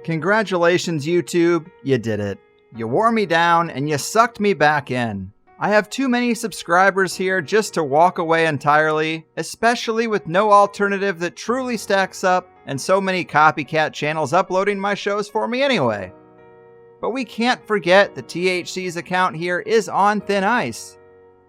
Congratulations, YouTube. You did it. You wore me down and you sucked me back in. I have too many subscribers here just to walk away entirely, especially with no alternative that truly stacks up and so many copycat channels uploading my shows for me anyway. But we can't forget that THC's account here is on thin ice.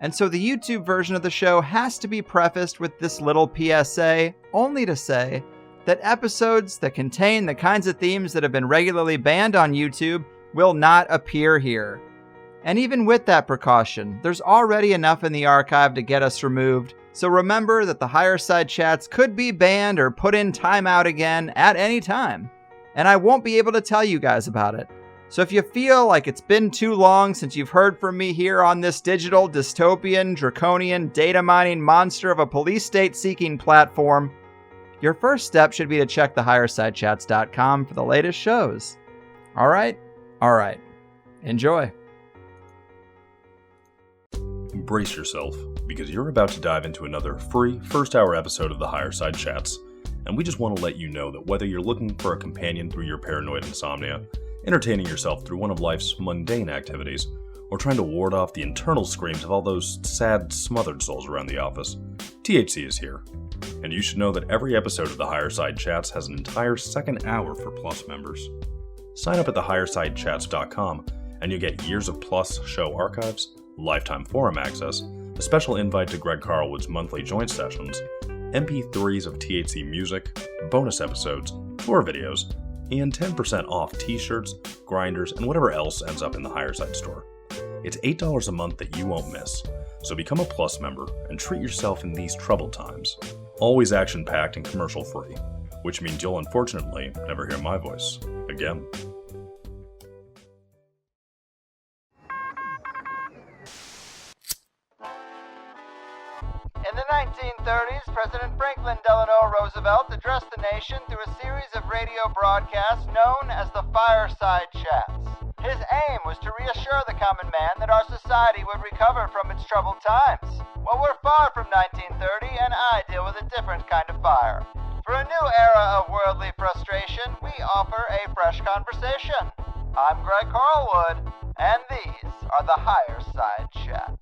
And so the YouTube version of the show has to be prefaced with this little PSA, only to say that episodes that contain the kinds of themes that have been regularly banned on YouTube will not appear here. And even with that precaution, there's already enough in the archive to get us removed, so remember that the higher side chats could be banned or put in timeout again at any time. And I won't be able to tell you guys about it. So if you feel like it's been too long since you've heard from me here on this digital, dystopian, draconian, data mining monster of a police state seeking platform, your first step should be to check thehighersidechats.com for the latest shows. All right? Enjoy. Brace yourself, because you're about to dive into another free first-hour episode of the Higher Side Chats, and we just want to let you know that whether you're looking for a companion through your paranoid insomnia, entertaining yourself through one of life's mundane activities, or trying to ward off the internal screams of all those sad, smothered souls around the office, THC is here. And you should know that every episode of the Higher Side Chats has an entire second hour for Plus members. Sign up at thehighersidechats.com and you'll get years of Plus show archives, lifetime forum access, a special invite to Greg Carlwood's monthly joint sessions, MP3s of THC music, bonus episodes, tour videos, and 10% off t-shirts, grinders, and whatever else ends up in the Higher Side store. It's $8 a month that you won't miss, so become a Plus member and treat yourself in these troubled times. Always action-packed and commercial-free, which means you'll unfortunately never hear my voice again. In the 1930s, President Franklin Delano Roosevelt addressed the nation through a series of radio broadcasts known as the Fireside Chats. His aim was to reassure the common man that our society would recover from its troubled times. Well, we're far from 1930, and I deal with a different kind of fire. For a new era of worldly frustration, we offer a fresh conversation. I'm Greg Carlwood, and these are the Higher Side Chats.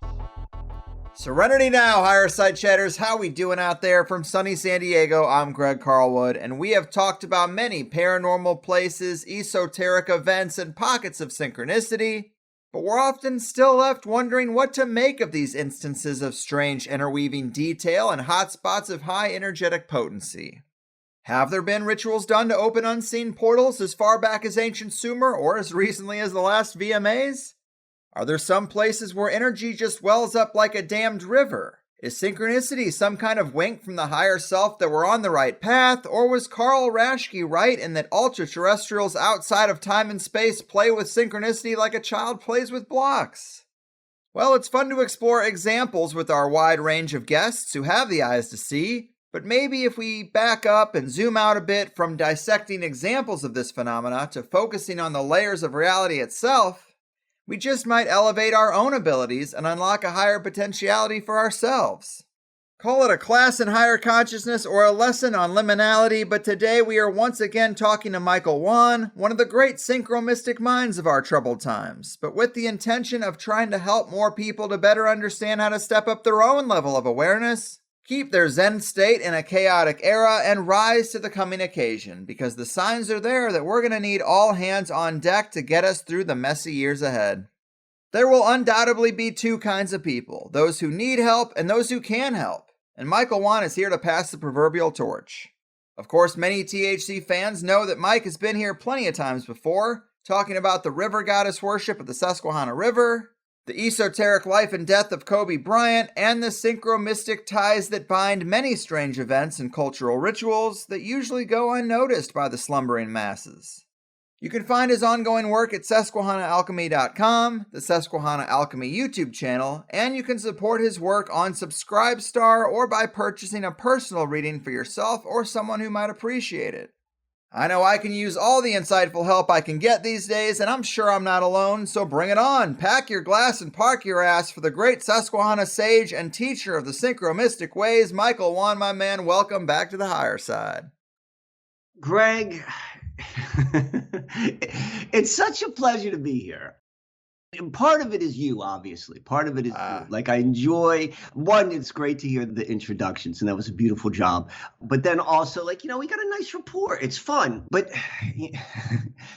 Serenity now, Higher Side Chatters. How we doing out there? From sunny San Diego, I'm Greg Carlwood, and we have talked about many paranormal places, esoteric events, and pockets of synchronicity, but we're often still left wondering what to make of these instances of strange interweaving detail and hotspots of high energetic potency. Have there been rituals done to open unseen portals as far back as ancient Sumer or as recently as the last VMAs? Are there some places where energy just wells up like a dammed river? Is synchronicity some kind of wink from the higher self that we're on the right path, or was Carl Raschke right in that ultra-terrestrials outside of time and space play with synchronicity like a child plays with blocks? Well, it's fun to explore examples with our wide range of guests who have the eyes to see, but maybe if we back up and zoom out a bit from dissecting examples of this phenomena to focusing on the layers of reality itself, we just might elevate our own abilities and unlock a higher potentiality for ourselves. Call it a class in higher consciousness or a lesson on liminality, but today we are once again talking to Michael Wann, one of the great synchro-mystic minds of our troubled times, but with the intention of trying to help more people to better understand how to step up their own level of awareness, keep their Zen state in a chaotic era, and rise to the coming occasion, because the signs are there that we're going to need all hands on deck to get us through the messy years ahead. There will undoubtedly be two kinds of people, those who need help and those who can help, and Michael Wann is here to pass the proverbial torch. Of course, many THC fans know that Mike has been here plenty of times before, talking about the river goddess worship of the Susquehanna River, the esoteric life and death of Kobe Bryant, and the synchro-mystic ties that bind many strange events and cultural rituals that usually go unnoticed by the slumbering masses. You can find his ongoing work at SusquehannaAlchemy.com, the Susquehanna Alchemy YouTube channel, and you can support his work on Subscribestar or by purchasing a personal reading for yourself or someone who might appreciate it. I know I can use all the insightful help I can get these days, and I'm sure I'm not alone, so bring it on. Pack your glass and park your ass for the great Susquehanna sage and teacher of the synchro-mystic ways, Michael Wann, my man. Welcome back to the higher side. Greg, It's such a pleasure to be here. And part of it is you, obviously. Part of it is you. Ah, Like, I enjoy one, it's great to hear the introductions, and that was a beautiful job. But then also, like, we got a nice rapport. It's fun. But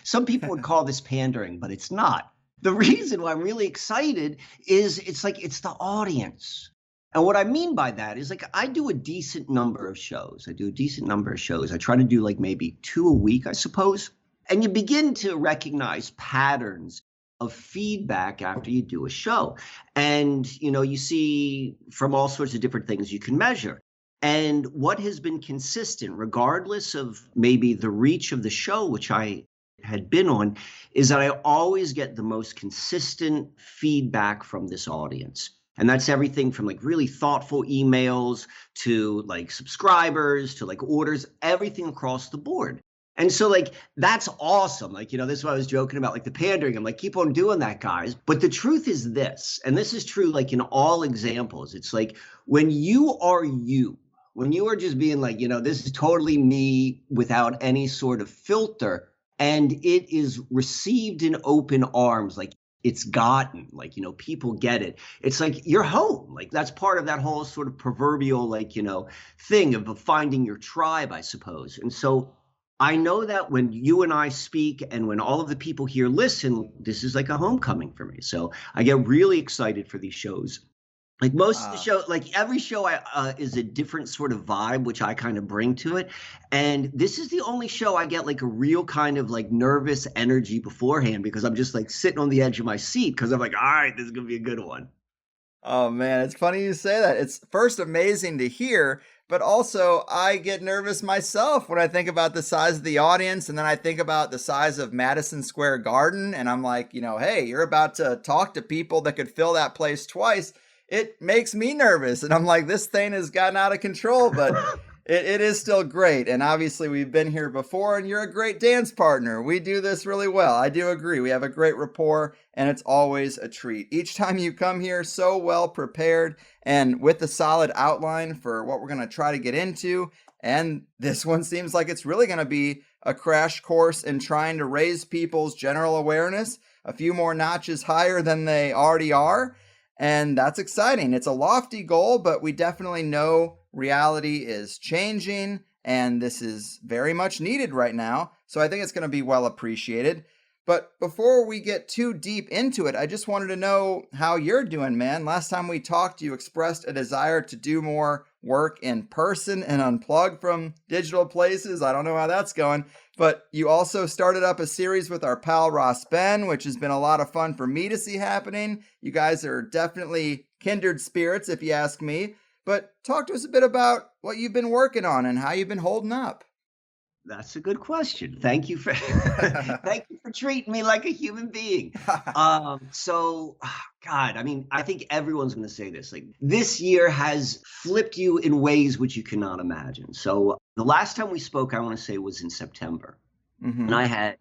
some people would call this pandering, but it's not. The reason why I'm really excited is it's the audience. And what I mean by that is, like, I do a decent number of shows. I try to do like maybe 2 a week, I suppose. And you begin to recognize patterns of feedback after you do a show. And, you see from all sorts of different things you can measure. And what has been consistent, regardless of maybe the reach of the show, which I had been on, is that I always get the most consistent feedback from this audience. And that's everything from like really thoughtful emails to like subscribers to like orders, everything across the board. And so, like, that's awesome. Like, this is what I was joking about, like the pandering. I'm like, keep on doing that, guys. But the truth is this, and this is true, like in all examples, it's like when you are just being like, this is totally me without any sort of filter, and it is received in open arms, like it's gotten, like, people get it. It's like you're home. Like that's part of that whole sort of proverbial, like, thing of finding your tribe, I suppose. And so I know that when you and I speak and when all of the people here listen, this is like a homecoming for me. So I get really excited for these shows. Like most of the ah. show, like every show is a different sort of vibe, which I kind of bring to it. And this is the only show I get like a real kind of like nervous energy beforehand because I'm just like sitting on the edge of my seat because I'm like, all right, this is going to be a good one. Oh man, it's funny you say that. It's first amazing to hear, but also I get nervous myself when I think about the size of the audience and then I think about the size of Madison Square Garden and I'm like, hey, you're about to talk to people that could fill that place twice. It makes me nervous and I'm like, this thing has gotten out of control, but it is still great. And obviously we've been here before and you're a great dance partner. We do this really well. I do agree. We have a great rapport and it's always a treat. Each time you come here, so well prepared and with a solid outline for what we're going to try to get into. And this one seems like it's really going to be a crash course in trying to raise people's general awareness a few more notches higher than they already are. And that's exciting. It's a lofty goal, but we definitely know reality is changing and this is very much needed right now. So I think it's going to be well appreciated. But before we get too deep into it, I just wanted to know how you're doing, man. Last time we talked, you expressed a desire to do more work in person and unplug from digital places. I don't know how that's going, but you also started up a series with our pal Ross Ben, which has been a lot of fun for me to see happening. You guys are definitely kindred spirits, if you ask me. But talk to us a bit about what you've been working on and how you've been holding up. That's a good question. Thank you for thank you for treating me like a human being. God, I mean, I think everyone's going to say this. Like this year has flipped you in ways which you cannot imagine. So the last time we spoke, I want to say was in September, and I had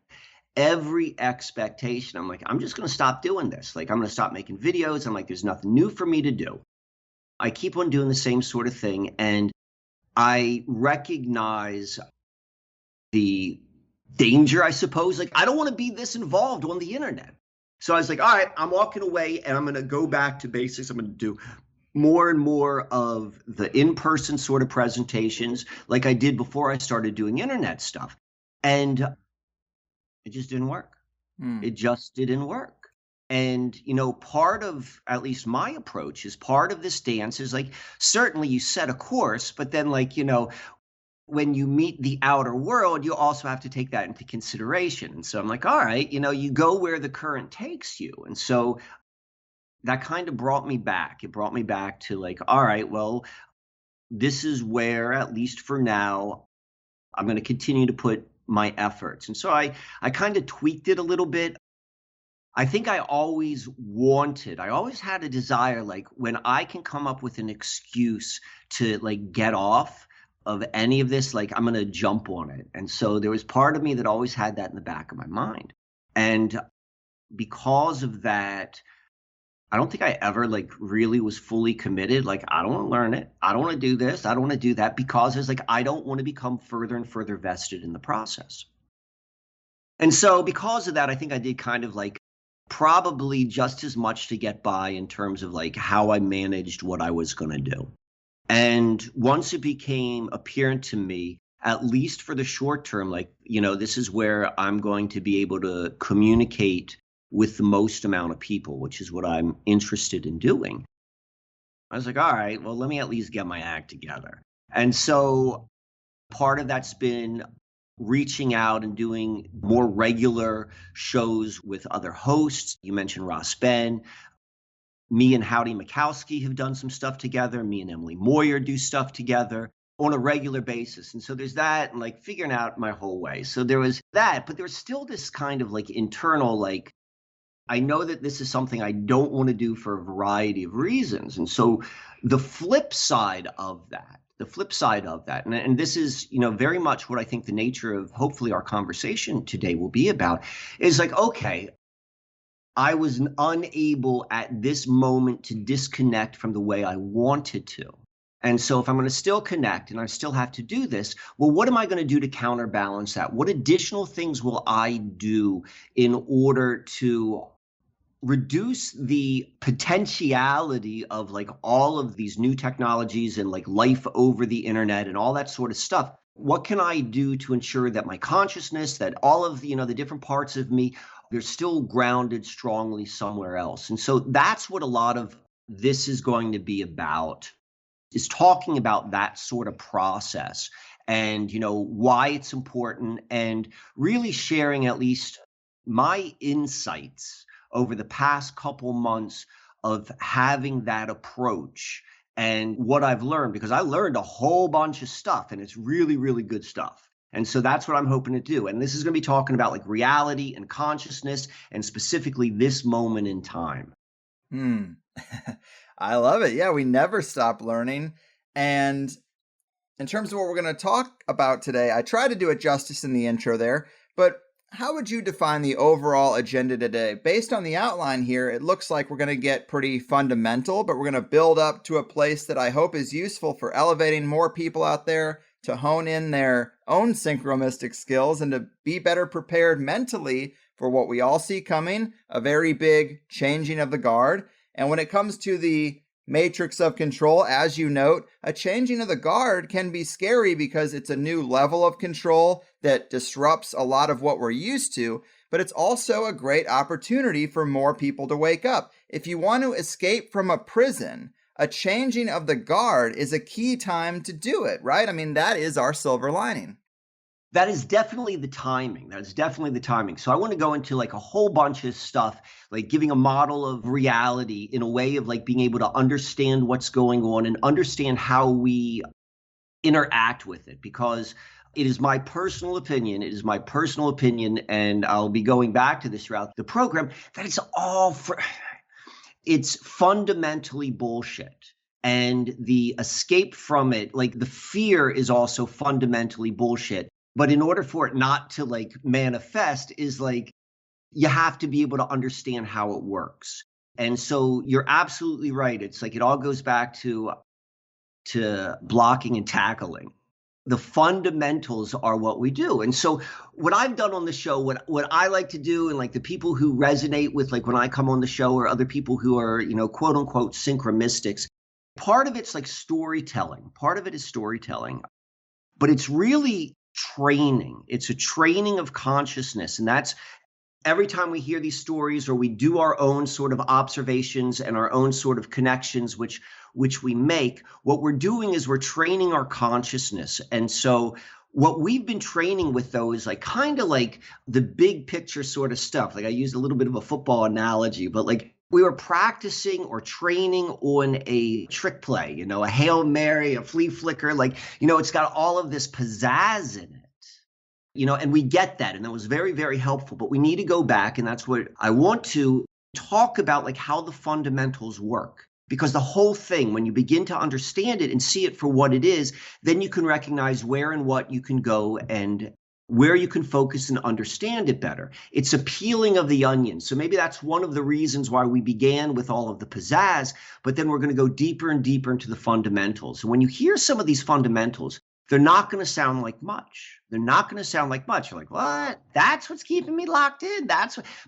every expectation. I'm like, I'm just going to stop doing this. Like, I'm going to stop making videos. I'm like, there's nothing new for me to do. I keep on doing the same sort of thing, and I recognize the danger, I suppose. Like, I don't want to be this involved on the internet. So I was like, all right, I'm walking away and I'm going to go back to basics. I'm going to do more and more of the in-person sort of presentations like I did before I started doing internet stuff. And it just didn't work. It just didn't work. And, part of at least my approach is part of this dance is like, certainly you set a course, but then like, when you meet the outer world, you also have to take that into consideration. And so I'm like, all right, you go where the current takes you. And so that kind of brought me back. It brought me back to like, all right, well, this is where, at least for now, I'm going to continue to put my efforts. And so I kind of tweaked it a little bit. I think I always had a desire, like when I can come up with an excuse to like get off of any of this, like I'm going to jump on it. And so there was part of me that always had that in the back of my mind. And because of that, I don't think I ever like really was fully committed. Like, I don't want to learn it. I don't want to do this. I don't want to do that because it's like, I don't want to become further and further vested in the process. And so because of that, I think I did kind of like probably just as much to get by in terms of like how I managed what I was going to do. And once it became apparent to me, at least for the short term, like, this is where I'm going to be able to communicate with the most amount of people, which is what I'm interested in doing. I was like, all right, well, let me at least get my act together. And so part of that's been reaching out and doing more regular shows with other hosts. You mentioned Ross Ben. Me and Howdy Mikowski have done some stuff together. Me and Emily Moyer do stuff together on a regular basis. And so there's that, and like figuring out my whole way. So there was that, but there was still this kind of like internal, like, I know that this is something I don't want to do for a variety of reasons. And so the flip side of that, and this is, very much what I think the nature of hopefully our conversation today will be about, is like, okay, I was unable at this moment to disconnect from the way I wanted to. And so if I'm going to still connect and I still have to do this, well, what am I going to do to counterbalance that? What additional things will I do in order to reduce the potentiality of like all of these new technologies and like life over the internet and all that sort of stuff? What can I do to ensure that my consciousness, that all of the different parts of me, they're still grounded strongly somewhere else? And so that's what a lot of this is going to be about, is talking about that sort of process and, why it's important, and really sharing at least my insights over the past couple months of having that approach and what I've learned, because I learned a whole bunch of stuff and it's really, really good stuff. And so that's what I'm hoping to do. And this is going to be talking about like reality and consciousness, and specifically this moment in time. I love it. Yeah, we never stop learning. And in terms of what we're going to talk about today, I tried to do it justice in the intro there, but how would you define the overall agenda today? Based on the outline here, it looks like we're going to get pretty fundamental, but we're going to build up to a place that I hope is useful for elevating more people out there to hone in their own synchromistic skills and to be better prepared mentally for what we all see coming, a very big changing of the guard. And when it comes to the matrix of control, as you note, a changing of the guard can be scary because it's a new level of control that disrupts a lot of what we're used to, but it's also a great opportunity for more people to wake up. If you want to escape from a prison, a changing of the guard is a key time to do it, right? I mean, that is our silver lining. That is definitely the timing. So I want to go into like a whole bunch of stuff, like giving a model of reality in a way of like being able to understand what's going on and understand how we interact with it, because it is my personal opinion. And I'll be going back to this throughout the program, that it's fundamentally bullshit. And the escape from it, like the fear, is also fundamentally bullshit. But in order for it not to like manifest, is like, you have to be able to understand how it works. And so you're absolutely right. It's like, it all goes back to blocking and tackling. The fundamentals are what we do. And so what I've done on the show, what I like to do, and like the people who resonate with, like when I come on the show, or other people who are, quote unquote synchromystics, part of it's like storytelling. Part of it is storytelling, but it's really training. It's a training of consciousness. And that's every time we hear these stories, or we do our own sort of observations and our own sort of connections, which we make, what we're doing is we're training our consciousness. And so what we've been training with, though, is like kind of like the big picture sort of stuff. Like I used a little bit of a football analogy, but like we were practicing or training on a trick play, a Hail Mary, a flea flicker, like, it's got all of this pizzazz in it, and we get that. And that was very, very helpful. But we need to go back. And that's what I want to talk about, like how the fundamentals work. Because the whole thing, when you begin to understand it and see it for what it is, then you can recognize where and what you can go and where you can focus and understand it better. It's a peeling of the onion. So maybe that's one of the reasons why we began with all of the pizzazz, but then we're going to go deeper and deeper into the fundamentals. And when you hear some of these fundamentals, they're not going to sound like much. They're not going to sound like much. You're like, what? That's what's keeping me locked in.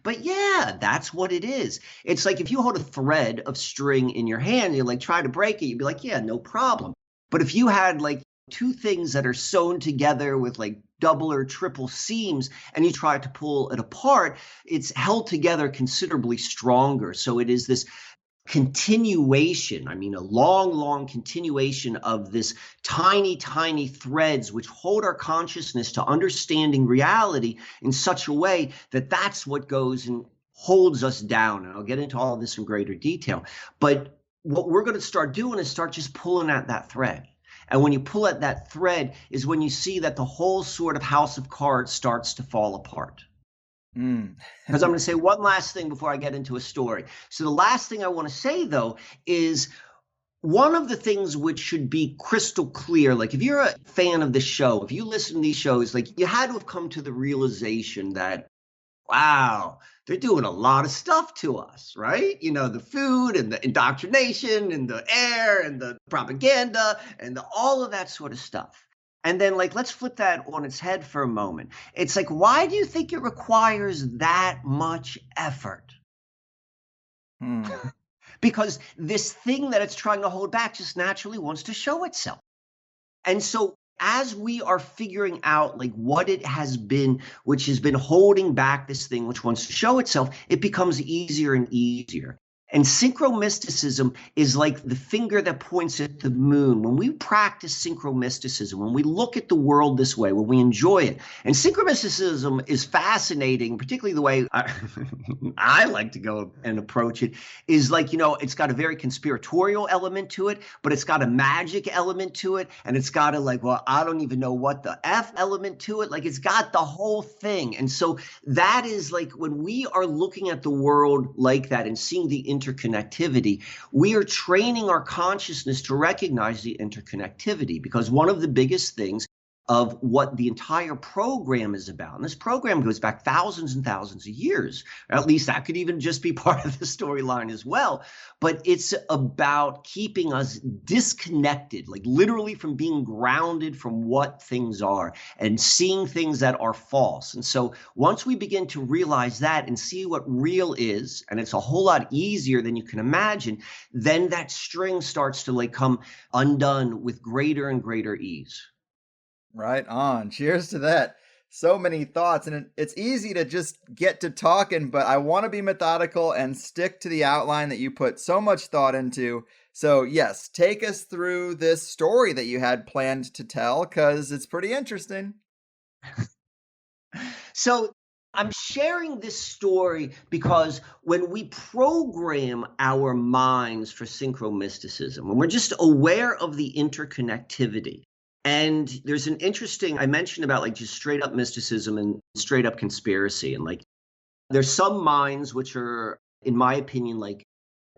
But yeah, that's what it is. It's like if you hold a thread of string in your hand, and you like try to break it, you'd be like, yeah, no problem. But if you had like two things that are sewn together with like double or triple seams and you try to pull it apart, it's held together considerably stronger. So it is this continuation, I mean, a long, long continuation of this tiny, tiny threads which hold our consciousness to understanding reality in such a way that that's what goes and holds us down. And I'll get into all of this in greater detail. But what we're going to start doing is start just pulling at that thread. And when you pull at that thread is when you see that the whole sort of house of cards starts to fall apart. Because I'm going to say one last thing before I get into a story. So the last thing I want to say, though, is one of the things which should be crystal clear, like if you're a fan of the show, if you listen to these shows, like you had to have come to the realization that, wow, they're doing a lot of stuff to us, right? You know, the food and the indoctrination and the air and the propaganda and all of that sort of stuff. And then, like, let's flip that on its head for a moment. It's like, why do you think it requires that much effort? Because this thing that it's trying to hold back just naturally wants to show itself. And so as we are figuring out like what it has been, which has been holding back this thing which wants to show itself, it becomes easier and easier. And synchromysticism is like the finger that points at the moon. When we practice synchromysticism, when we look at the world this way, when we enjoy it, and synchromysticism is fascinating, particularly the way I like to go and approach it, is like, you know, it's got a very conspiratorial element to it, but it's got a magic element to it, and it's got a like, well, I don't even know what the F element to it, like it's got the whole thing. And so that is like when we are looking at the world like that and seeing the interconnectivity, we are training our consciousness to recognize the interconnectivity, because one of the biggest things of what the entire program is about, and this program goes back thousands and thousands of years, or at least that could even just be part of the storyline as well, but it's about keeping us disconnected, like literally from being grounded from what things are and seeing things that are false. And so once we begin to realize that and see what real is, and it's a whole lot easier than you can imagine, then that string starts to like come undone with greater and greater ease. Right on. Cheers to that. So many thoughts, and it's easy to just get to talking, but I want to be methodical and stick to the outline that you put so much thought into. So yes, take us through this story that you had planned to tell, because it's pretty interesting. So I'm sharing this story because when we program our minds for synchromysticism, when we're just aware of the interconnectivity, and there's an interesting, I mentioned about like just straight up mysticism and straight up conspiracy. And like, there's some minds which are, in my opinion, like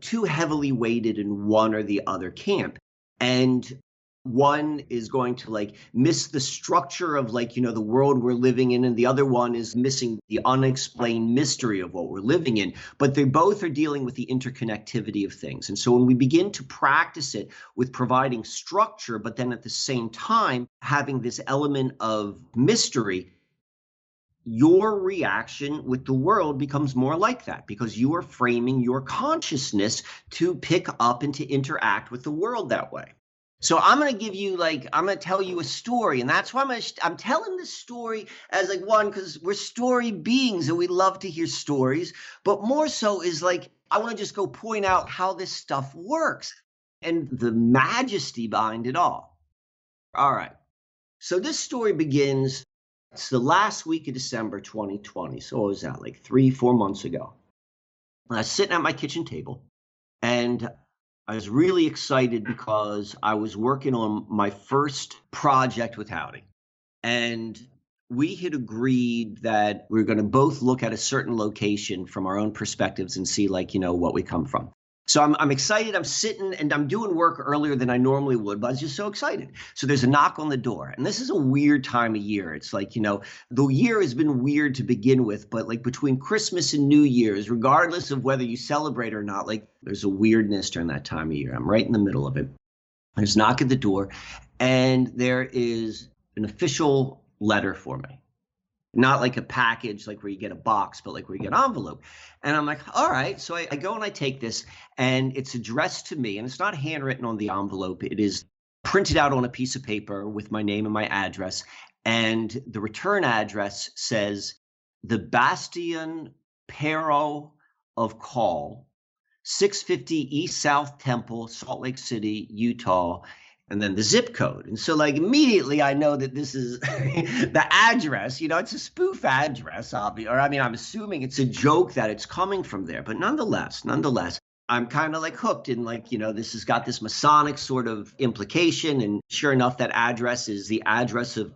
too heavily weighted in one or the other camp. And one is going to like miss the structure of like, you know, the world we're living in. And the other one is missing the unexplained mystery of what we're living in. But they both are dealing with the interconnectivity of things. And so when we begin to practice it with providing structure, but then at the same time having this element of mystery, your reaction with the world becomes more like that, because you are framing your consciousness to pick up and to interact with the world that way. So I'm going to give you like, I'm going to tell you a story, and that's why I'm telling this story as like one, because we're story beings and we love to hear stories, but more so is like, I want to just go point out how this stuff works and the majesty behind it all. All right. So this story begins, it's the last week of December 2020. So what was that, like 3-4 months ago? I was sitting at my kitchen table and I was really excited because I was working on my first project with Howdy. And we had agreed that we were going to both look at a certain location from our own perspectives and see like, you know, what we come from. So I'm excited. I'm sitting and I'm doing work earlier than I normally would, but I was just so excited. So there's a knock on the door, and this is a weird time of year. It's like, you know, the year has been weird to begin with, but like between Christmas and New Year's, regardless of whether you celebrate or not, like there's a weirdness during that time of year. I'm right in the middle of it. I just knock at the door, and there is an official letter for me. Not like a package, like where you get a box, but like where you get an envelope. And I'm like, all right. So I go and I take this, and it's addressed to me, and it's not handwritten on the envelope. It is printed out on a piece of paper with my name and my address. And the return address says, the Bastion Pero of Call, 650 East South Temple, Salt Lake City, Utah, and then the zip code. And so like immediately I know that this is the address, it's a spoof address, obviously, or I mean, I'm assuming it's a joke that it's coming from there, but nonetheless, I'm kind of like hooked in like, this has got this Masonic sort of implication. And sure enough, that address is the address of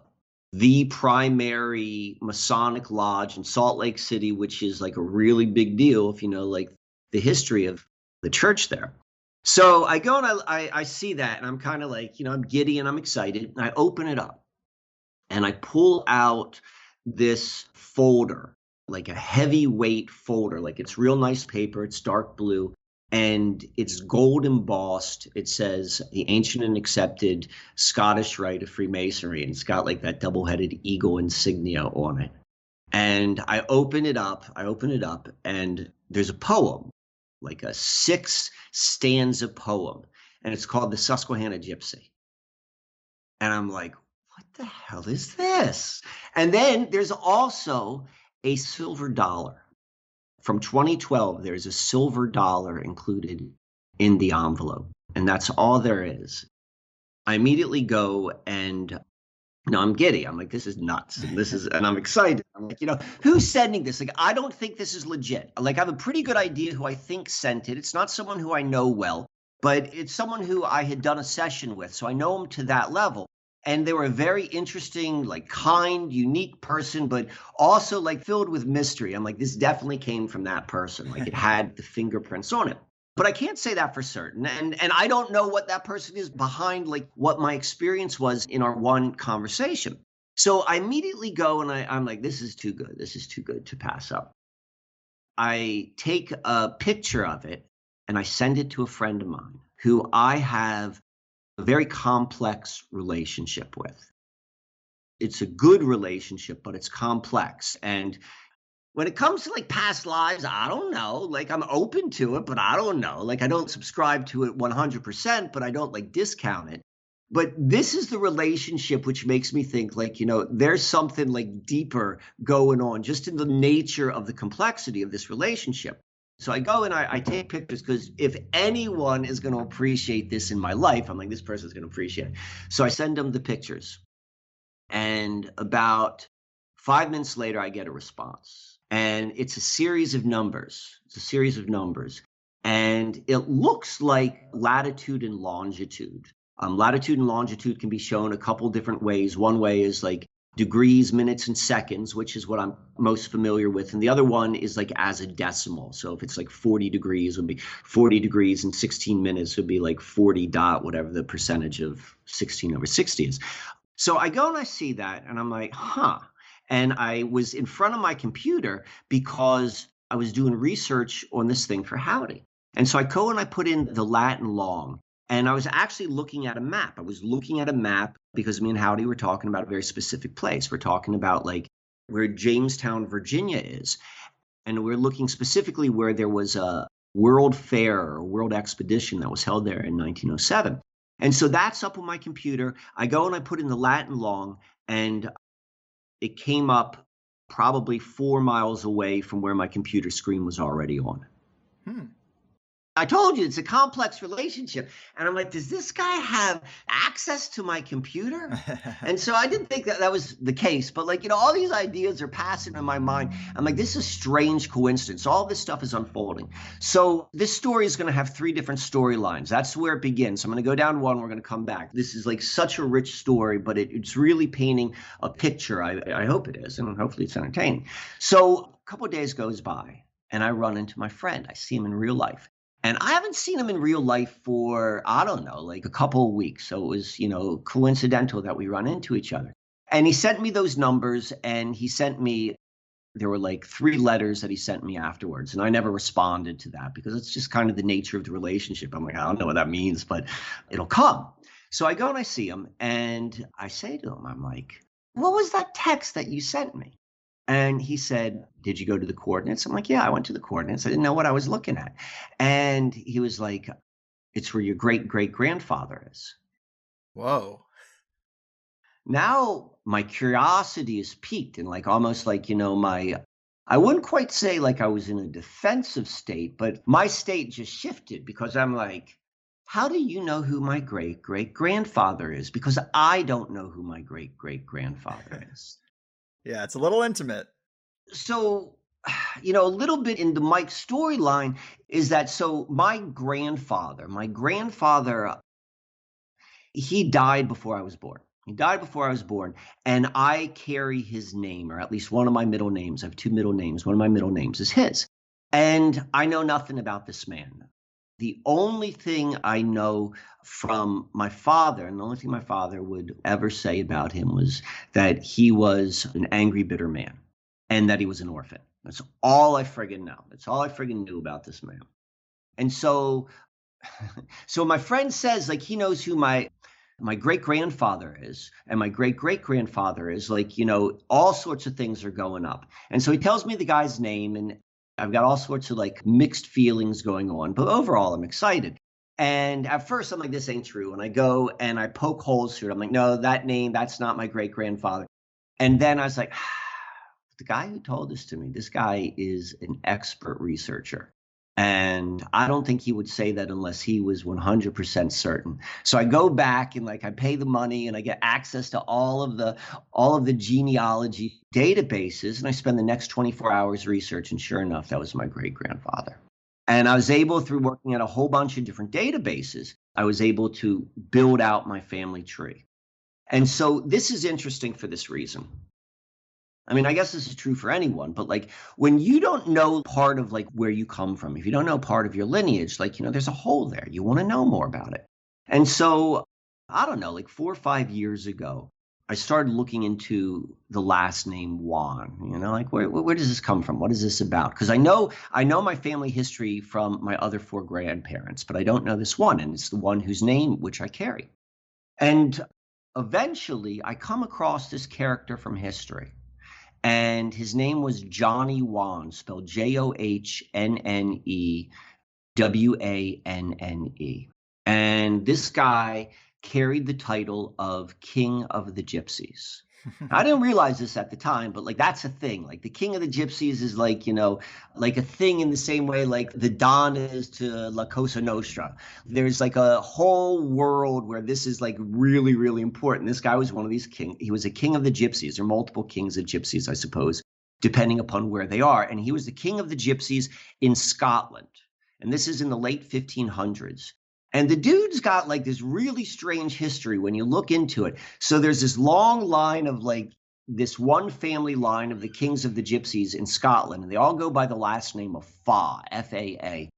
the primary Masonic lodge in Salt Lake City, which is like a really big deal if you know like the history of the church there. So I go and I see that, and I'm kind of like, I'm giddy and I'm excited. And I open it up and I pull out this folder, like a heavyweight folder, like it's real nice paper. It's dark blue and it's gold embossed. It says the ancient and accepted Scottish Rite of Freemasonry. And it's got like that double-headed eagle insignia on it. And I open it up and there's a poem, like a 6-stanza poem, and it's called the Susquehanna Gypsy. And I'm like, what the hell is this? And then there's also a silver dollar. From 2012, there's a silver dollar included in the envelope, and that's all there is. I immediately go and I'm giddy. I'm like, this is nuts. And I'm excited. I'm like, who's sending this? Like, I don't think this is legit. Like, I have a pretty good idea who I think sent it. It's not someone who I know well, but it's someone who I had done a session with. So I know him to that level. And they were a very interesting, like kind, unique person, but also like filled with mystery. I'm like, this definitely came from that person. Like it had the fingerprints on it. But I can't say that for certain. And I don't know what that person is behind, like what my experience was in our one conversation. So I immediately go and I'm like, this is too good. This is too good to pass up. I take a picture of it and I send it to a friend of mine who I have a very complex relationship with. It's a good relationship, but it's complex. And when it comes to like past lives, I don't know, like I'm open to it, but I don't know, like I don't subscribe to it 100%, but I don't like discount it. But this is the relationship which makes me think like, there's something like deeper going on just in the nature of the complexity of this relationship. So I go and I take pictures because if anyone is going to appreciate this in my life, I'm like, this person's going to appreciate it. So I send them the pictures. And about 5 minutes later, I get a response. And it's a series of numbers. And it looks like latitude and longitude. Latitude and longitude can be shown a couple different ways. One way is like degrees, minutes, and seconds, which is what I'm most familiar with. And the other one is like as a decimal. So if it's like 40 degrees, it would be 40 degrees and 16 minutes would be like 40 dot, whatever the percentage of 16 over 60 is. So I go and I see that and I'm like, huh. And I was in front of my computer because I was doing research on this thing for Howdy. And so I go and I put in the Latin long. And I was actually looking at a map. I was looking at a map because me and Howdy were talking about a very specific place. We're talking about like where Jamestown, Virginia is. And we're looking specifically where there was a World Fair or World Expedition that was held there in 1907. And so that's up on my computer. I go and I put in the Latin long, and it came up probably 4 miles away from where my computer screen was already on. I told you it's a complex relationship. And I'm like, does this guy have access to my computer? And so I didn't think that was the case. But like, all these ideas are passing in my mind. I'm like, this is a strange coincidence. All this stuff is unfolding. So this story is going to have 3 different storylines. That's where it begins. I'm going to go down one. We're going to come back. This is like such a rich story, but it's really painting a picture. I hope it is. And hopefully it's entertaining. So a couple of days goes by and I run into my friend. I see him in real life. And I haven't seen him in real life for, I don't know, like a couple of weeks. So it was, coincidental that we run into each other. And he sent me those numbers, and he sent me, there were like 3 letters that he sent me afterwards. And I never responded to that because it's just kind of the nature of the relationship. I'm like, I don't know what that means, but it'll come. So I go and I see him and I say to him, I'm like, what was that text that you sent me? And he said, did you go to the coordinates? I'm like, yeah, I went to the coordinates. I didn't know what I was looking at. And he was like, it's where your great great grandfather is. Whoa. Now my curiosity is piqued and like almost like, I wouldn't quite say like I was in a defensive state, but my state just shifted because I'm like, how do you know who my great great grandfather is? Because I don't know who my great great grandfather is. Yeah, it's a little intimate. So, a little bit in the Mike storyline is that so my grandfather, he died before I was born. He died before I was born, and I carry his name, or at least one of my middle names. I have two middle names. One of my middle names is his. And I know nothing about this man. The only thing I know from my father, and the only thing my father would ever say about him was that he was an angry, bitter man and that he was an orphan. That's all I friggin' know. That's all I friggin' knew about this man. And so my friend says, like, he knows who my great grandfather is, and my great great grandfather is, like, all sorts of things are going up. And so he tells me the guy's name, and I've got all sorts of like mixed feelings going on, but overall I'm excited. And at first I'm like, this ain't true. And I go and I poke holes through it. I'm like, no, that name, that's not my great grandfather. And then I was like, the guy who told this to me, this guy is an expert researcher. And I don't think he would say that unless he was 100% certain. So I go back and like I pay the money and I get access to all of the genealogy databases, and I spend the next 24 hours research. And sure enough, that was my great grandfather. And I was able, through working at a whole bunch of different databases, I was able to build out my family tree. And so this is interesting for this reason. I mean, I guess this is true for anyone, but like when you don't know part of like where you come from, if you don't know part of your lineage, like, there's a hole there. You want to know more about it. And so, I don't know, like 4 or 5 years ago, I started looking into the last name Wann, like where does this come from? What is this about? Because I know my family history from my other 4 grandparents, but I don't know this one. And it's the one whose name which I carry. And eventually I come across this character from history. And his name was Johnny Wann, spelled Johnnewannne. And this guy carried the title of King of the Gypsies. I didn't realize this at the time, but like that's a thing. Like the King of the Gypsies is like, like a thing in the same way like the Don is to La Cosa Nostra. There's like a whole world where this is like really, really important. This guy was one of these kings. He was a king of the Gypsies. There are multiple kings of Gypsies, I suppose, depending upon where they are. And he was the king of the Gypsies in Scotland. And this is in the late 1500s. And the dude's got like this really strange history when you look into it. So there's this long line of like this one family line of the kings of the Gypsies in Scotland, and they all go by the last name of Fa, F-A-A.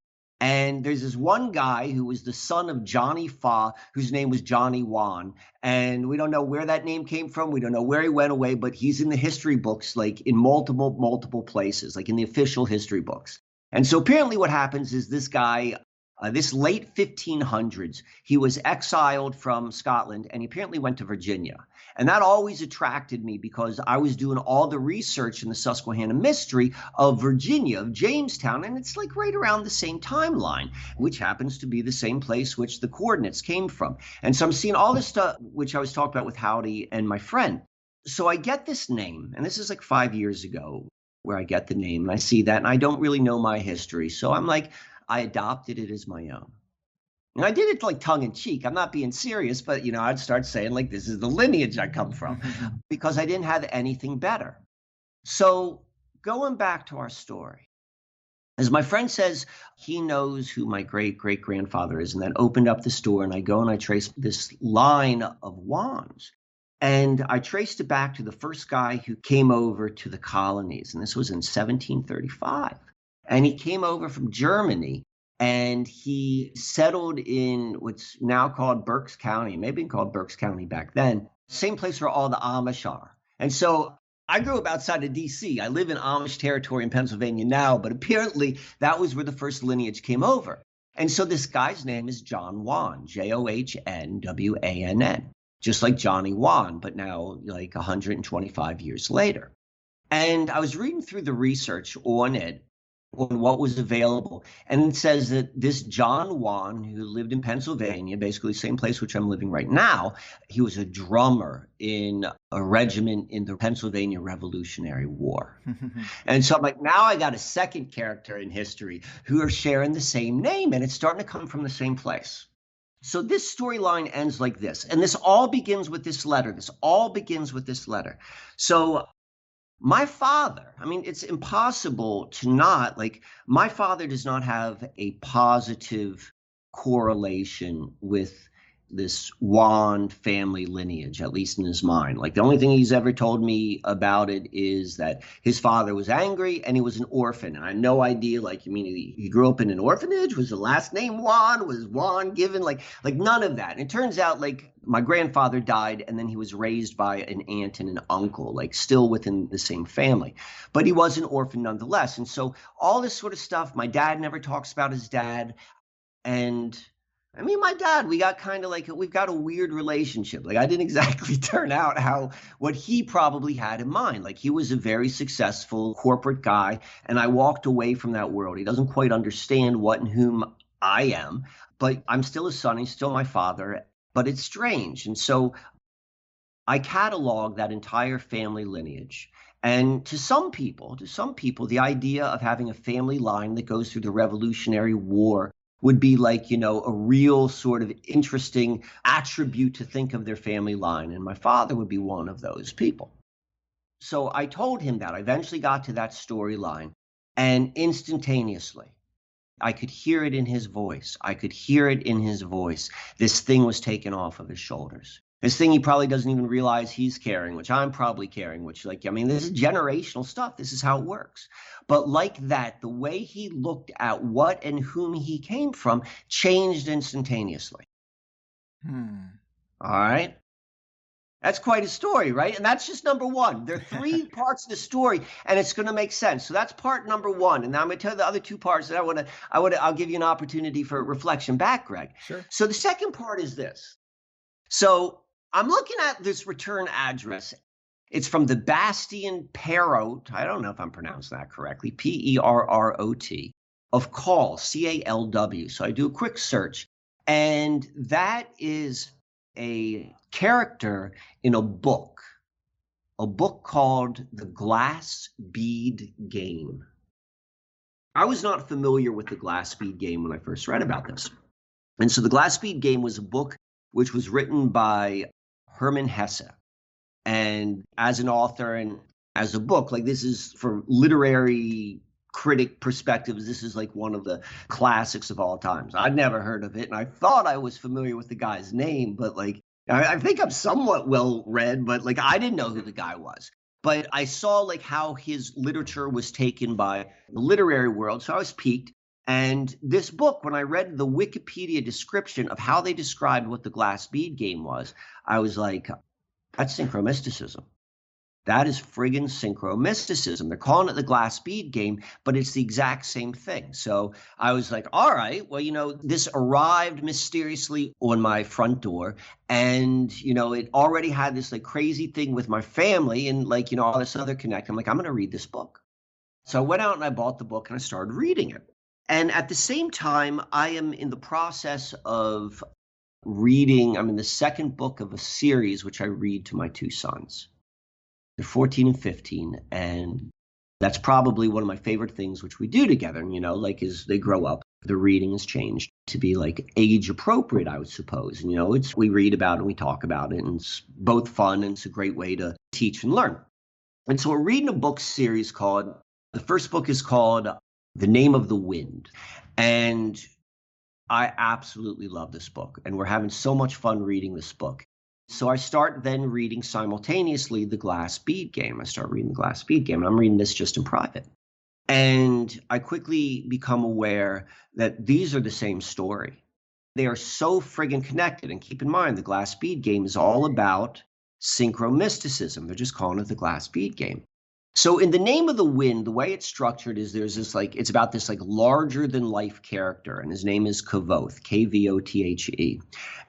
And there's this one guy who was the son of Johnny Fa, whose name was Johnny Wann. And we don't know where that name came from. We don't know where he went away, but he's in the history books, like in multiple places, like in the official history books. And so apparently what happens is this guy, this late 1500s, he was exiled from Scotland and he apparently went to Virginia. And that always attracted me because I was doing all the research in the Susquehanna mystery of Virginia, of Jamestown, and it's like right around the same timeline, which happens to be the same place which the coordinates came from. And so I'm seeing all this stuff, which I was talking about with Howdy and my friend. So I get this name, and this is like 5 years ago where I get the name, and I see that, and I don't really know my history. So I'm like, I adopted it as my own. And I did it like tongue in cheek. I'm not being serious, but I'd start saying like, this is the lineage I come from because I didn't have anything better. So going back to our story, as my friend says, he knows who my great great grandfather is, and then opened up the store, and I go and I trace this line of wands. And I traced it back to the first guy who came over to the colonies. And this was in 1735. And he came over from Germany, and he settled in what's now called Berks County, maybe called Berks County back then, same place where all the Amish are. And so I grew up outside of D.C. I live in Amish territory in Pennsylvania now, but apparently that was where the first lineage came over. And so this guy's name is John Wann, JohnWann, just like Johnny Wann, but now like 125 years later. And I was reading through the research on it, on what was available. And it says that this John Wann, who lived in Pennsylvania, basically the same place which I'm living right now, he was a drummer in a regiment in the Pennsylvania Revolutionary War. And so I'm like, now I got a second character in history who are sharing the same name, and it's starting to come from the same place. So this storyline ends like this. And this all begins with this letter. So my father, I mean, it's impossible to not, like, my father does not have a positive correlation with this Wann family lineage, at least in his mind. Like, the only thing he's ever told me about it is that his father was angry and he was an orphan. And I had no idea, like, you mean he grew up in an orphanage? Was the last name Wann? Was Wann given? Like none of that. And it turns out, like, my grandfather died and then he was raised by an aunt and an uncle, like still within the same family. But he was an orphan nonetheless. And so all this sort of stuff, my dad never talks about his dad. And I mean, my dad, we got kind of like, we've got a weird relationship. Like, I didn't exactly turn out what he probably had in mind. Like, he was a very successful corporate guy, and I walked away from that world. He doesn't quite understand what and whom I am, but I'm still his son. He's still my father, but it's strange. And so I catalog that entire family lineage. And to some people, the idea of having a family line that goes through the Revolutionary War would be like, a real sort of interesting attribute to think of their family line. And my father would be one of those people. So I told him that. I eventually got to that storyline, and instantaneously, I could hear it in his voice. This thing was taken off of his shoulders. This thing he probably doesn't even realize he's carrying, which I'm probably carrying, which, like, I mean, this is generational stuff. This is how it works. But like that, the way he looked at what and whom he came from changed instantaneously. All right. That's quite a story, right? And that's just number one. There are three parts of the story, and it's going to make sense. So that's part number one. And now I'm going to tell you the other two parts that I'll give you an opportunity for reflection back, Greg. Sure. So the second part is this. So I'm looking at this return address. It's from the Bastion Perrot. I don't know if I'm pronouncing that correctly. Perrot of Call, CALW. So I do a quick search, and that is a character in a book called The Glass Bead Game. I was not familiar with the Glass Bead Game when I first read about this. And so the Glass Bead Game was a book which was written by Hermann Hesse. And as an author and as a book, like, this is, for literary critic perspectives, this is like one of the classics of all times. I'd never heard of it, and I thought I was familiar with the guy's name, but like, I think I'm somewhat well read, but like, I didn't know who the guy was. But I saw like how his literature was taken by the literary world, so I was piqued. And this book, when I read the Wikipedia description of how they described what the Glass Bead Game was, I was like, that's synchromysticism. That is friggin' synchromysticism. They're calling it the Glass Bead Game, but it's the exact same thing. So I was like, all right, well, this arrived mysteriously on my front door, and, it already had this like crazy thing with my family and like, all this other connect. I'm like, I'm going to read this book. So I went out and I bought the book and I started reading it. And at the same time, I am in the process of reading. I'm in the second book of a series which I read to my two sons. They're 14 and 15, and that's probably one of my favorite things which we do together. Like, as they grow up, the reading has changed to be like age appropriate, I would suppose. And, we read about it and we talk about it, and it's both fun and it's a great way to teach and learn. And so we're reading a book series the first book is called The Name of the Wind. And I absolutely love this book, and we're having so much fun reading this book. So I start then reading simultaneously the Glass Bead Game. I start reading the Glass Bead Game, and I'm reading this just in private. And I quickly become aware that these are the same story. They are so friggin' connected. And keep in mind, the Glass Bead Game is all about synchromysticism. They're just calling it the Glass Bead Game. So in the name of the wind, the way it's structured is there's this it's about this larger than life character, and his name is Kavoth, Kvothe.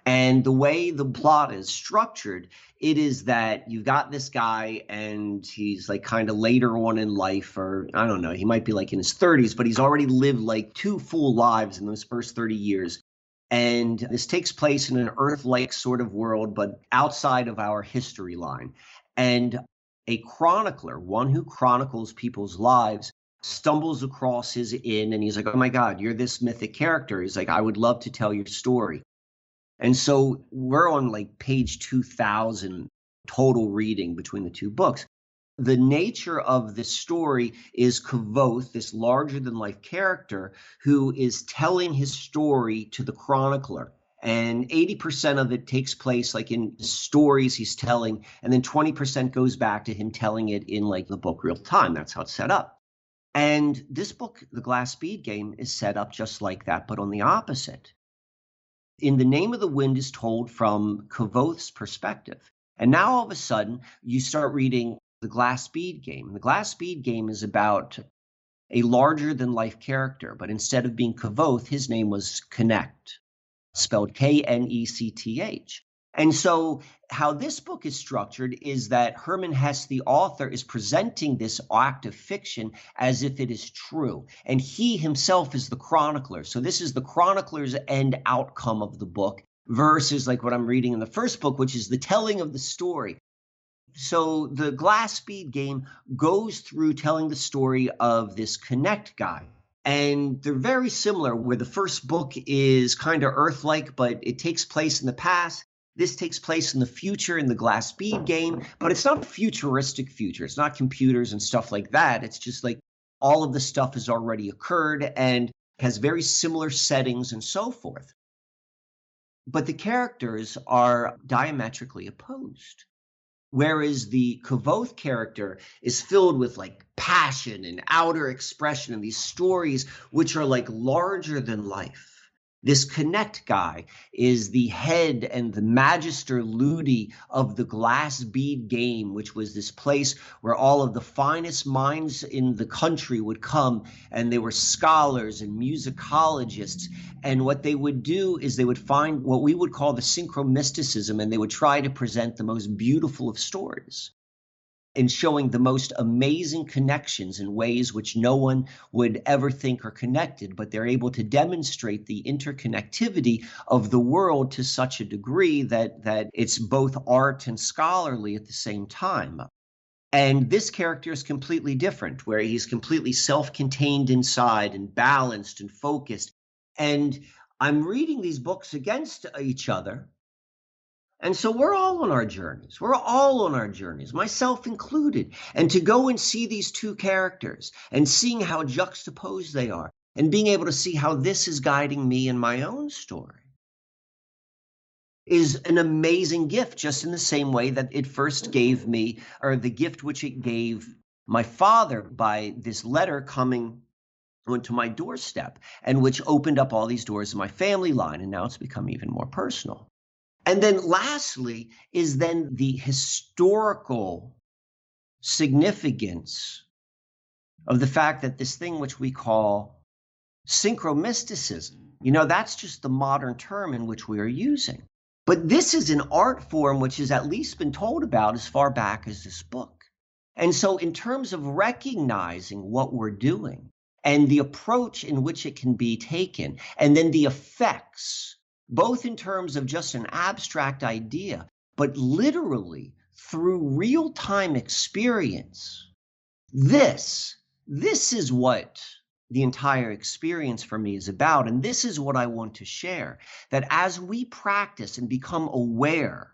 And the way the plot is structured, it is that you've got this guy and he's kind of later on in life, or I don't know, he might be in his 30s, but he's already lived 2 full lives in those first 30 years. And this takes place in an Earth-like sort of world, but outside of our history line. And a chronicler, one who chronicles people's lives, stumbles across his inn and he's like, oh my God, you're this mythic character. He's like, I would love to tell your story. And so we're on page 2000 total reading between the two books. The nature of this story is Kavoth, this larger than life character, who is telling his story to the chronicler. And 80% of it takes place in stories he's telling, and then 20% goes back to him telling it in the book real time. That's how it's set up. And this book, The Glass Bead Game, is set up just like that, but on the opposite. In the Name of the Wind is told from Kavoth's perspective. And now all of a sudden, you start reading The Glass Bead Game. The Glass Bead Game is about a larger than life character, but instead of being Kavoth, his name was Connect, spelled Knecth. And so how this book is structured is that Hermann Hesse, the author, is presenting this act of fiction as if it is true. And he himself is the chronicler. So this is the chronicler's end outcome of the book versus what I'm reading in the first book, which is the telling of the story. So the Glass Bead Game goes through telling the story of this Connect guy. And they're very similar, where the first book is kind of Earth-like, but it takes place in the past. This takes place in the future in the Glass Bead Game, but it's not a futuristic future. It's not computers and stuff like that. It's just all of the stuff has already occurred and has very similar settings and so forth. But the characters are diametrically opposed. Whereas the Kavoth character is filled with passion and outer expression and these stories which are larger than life. This Connect guy is the head and the magister ludi of the Glass Bead Game, which was this place where all of the finest minds in the country would come, and they were scholars and musicologists. And what they would do is they would find what we would call the synchromysticism, and they would try to present the most beautiful of stories in showing the most amazing connections in ways which no one would ever think are connected, but they're able to demonstrate the interconnectivity of the world to such a degree that it's both art and scholarly at the same time. And this character is completely different, where he's completely self-contained inside and balanced and focused. And I'm reading these books against each other. And so we're all on our journeys. We're all on our journeys, myself included. And to go and see these two characters and seeing how juxtaposed they are and being able to see how this is guiding me in my own story is an amazing gift, just in the same way that it first gave me, or the gift which it gave my father by this letter coming onto my doorstep, and which opened up all these doors in my family line. And now it's become even more personal. And then lastly is then the historical significance of the fact that this thing which we call synchromysticism, that's just the modern term in which we are using. But this is an art form which has at least been told about as far back as this book. And so in terms of recognizing what we're doing and the approach in which it can be taken, and then the effects, both in terms of just an abstract idea, but literally through real-time experience. This is what the entire experience for me is about. And this is what I want to share, that as we practice and become aware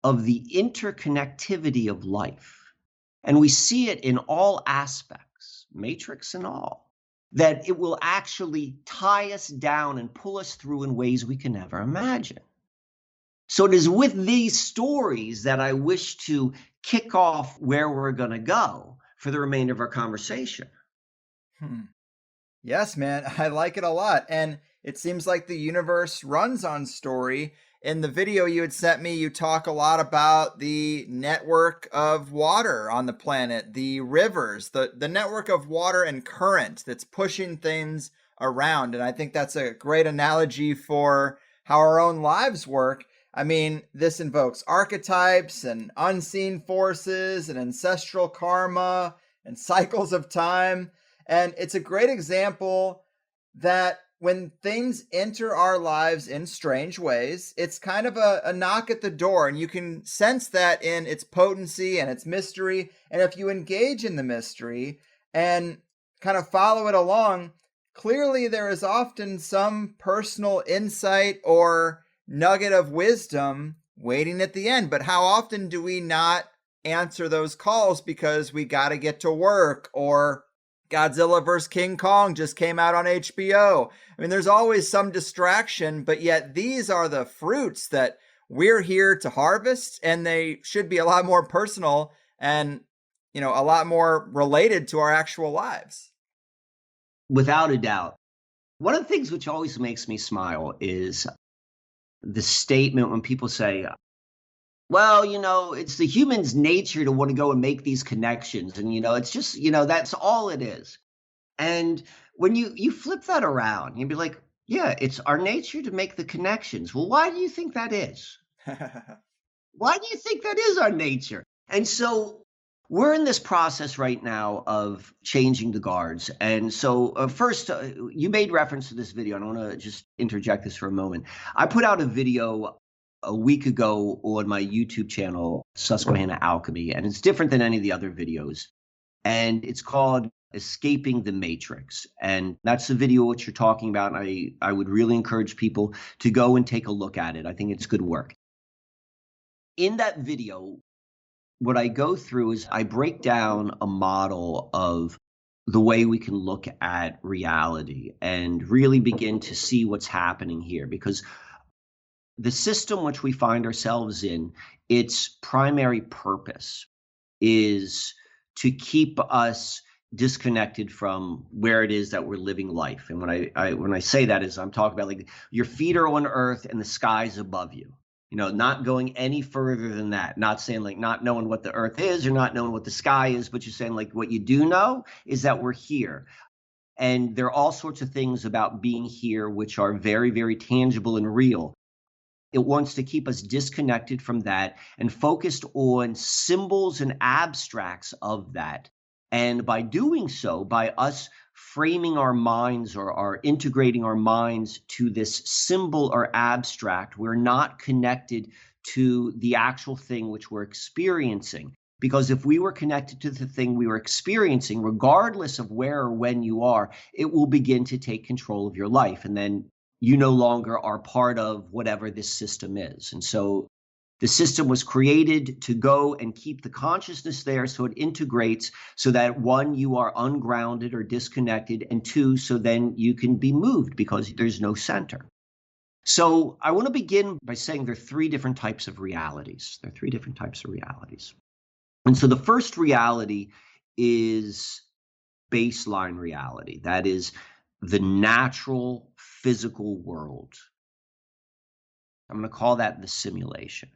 of the interconnectivity of life, and we see it in all aspects, matrix and all, that it will actually tie us down and pull us through in ways we can never imagine. So it is with these stories that I wish to kick off where we're going to go for the remainder of our conversation. Yes, man, I like it a lot. And it seems like the universe runs on story. In the video you had sent me, you talk a lot about the network of water on the planet, the rivers, the network of water and current that's pushing things around. And I think that's a great analogy for how our own lives work. I mean, this invokes archetypes and unseen forces and ancestral karma and cycles of time. And it's a great example that when things enter our lives in strange ways, it's kind of a knock at the door, and you can sense that in its potency and its mystery. And if you engage in the mystery and kind of follow it along, clearly there is often some personal insight or nugget of wisdom waiting at the end. But how often do we not answer those calls because we got to get to work, or Godzilla vs. King Kong just came out on HBO? I mean, there's always some distraction, but yet these are the fruits that we're here to harvest, and they should be a lot more personal and, a lot more related to our actual lives. Without a doubt. One of the things which always makes me smile is the statement when people say, well, it's the human's nature to want to go and make these connections. And, it's just, that's all it is. And when you flip that around, you'd be like, yeah, it's our nature to make the connections. Well, why do you think that is? Why do you think that is our nature? And so we're in this process right now of changing the guards. And so first, you made reference to this video, and I want to just interject this for a moment. I put out a video a week ago on my YouTube channel, Susquehanna Alchemy, and it's different than any of the other videos. And it's called Escaping the Matrix. And that's the video which you're talking about. And I would really encourage people to go and take a look at it. I think it's good work. In that video, what I go through is I break down a model of the way we can look at reality and really begin to see what's happening here. Because the system which we find ourselves in, its primary purpose is to keep us disconnected from where it is that we're living life. And when I say that is I'm talking about like your feet are on earth and the sky's above you. Not going any further than that. Not saying like not knowing what the earth is or not knowing what the sky is, but you're saying like what you do know is that we're here. And there are all sorts of things about being here which are very, very tangible and real. It wants to keep us disconnected from that and focused on symbols and abstracts of that. And by doing so, by us framing our minds or integrating our minds to this symbol or abstract, we're not connected to the actual thing which we're experiencing. Because if we were connected to the thing we were experiencing, regardless of where or when you are, it will begin to take control of your life. And then you no longer are part of whatever this system is. And so the system was created to go and keep the consciousness there so it integrates so that one, you are ungrounded or disconnected, and two, so then you can be moved because there's no center. So I want to begin by saying there are three different types of realities. There are three different types of realities. And so the first reality is baseline reality. That is the natural physical world. I'm going to call that the simulation.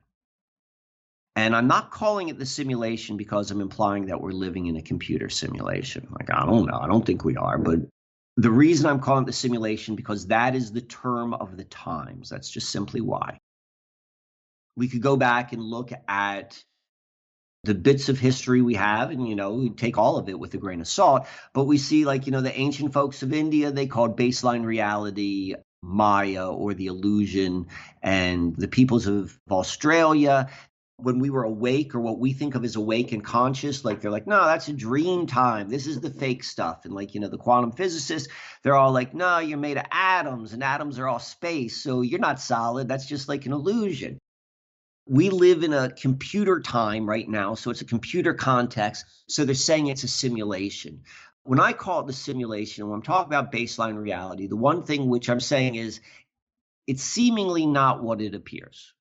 And I'm not calling it the simulation because I'm implying that we're living in a computer simulation. Like, I don't know. I don't think we are. But the reason I'm calling it the simulation because that is the term of the times. That's just simply why. We could go back and look at the bits of history we have, and, we take all of it with a grain of salt, but we see the ancient folks of India, they called baseline reality Maya or the illusion, and the peoples of Australia, when we were awake or what we think of as awake and conscious, they're like, no, that's a dream time. This is the fake stuff. And the quantum physicists, they're all like, no, you're made of atoms and atoms are all space. So you're not solid. That's just like an illusion. We live in a computer time right now, so it's a computer context. So they're saying it's a simulation. When I call it the simulation, when I'm talking about baseline reality, the one thing which I'm saying is it's seemingly not what it appears.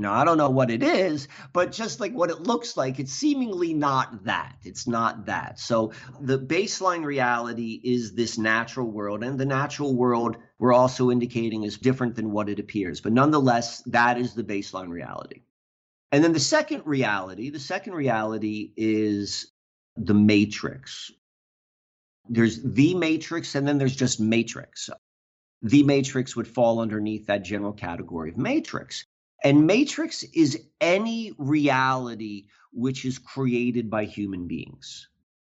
I don't know what it is, but just like what it looks like, it's seemingly not that. It's not that. So the baseline reality is this natural world, and the natural world we're also indicating is different than what it appears. But nonetheless, that is the baseline reality. And then the second reality is the matrix. There's the matrix, and then there's just matrix. The matrix would fall underneath that general category of matrix. And matrix is any reality which is created by human beings.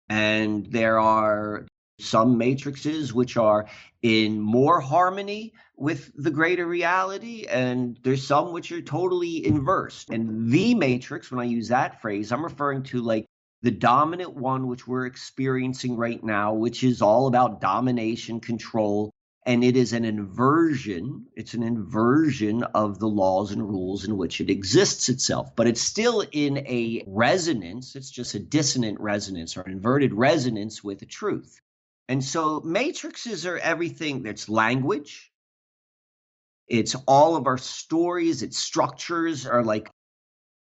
And there are some matrices which are in more harmony with the greater reality, and there's some which are totally inverse. And the matrix, when I use that phrase, I'm referring to like the dominant one, which we're experiencing right now, which is all about domination, control. And it is an inversion. It's an inversion of the laws and rules in which it exists itself. But it's still in a resonance. It's just a dissonant resonance or an inverted resonance with the truth. And so matrices are everything. It's language. It's all of our stories. Its structures are like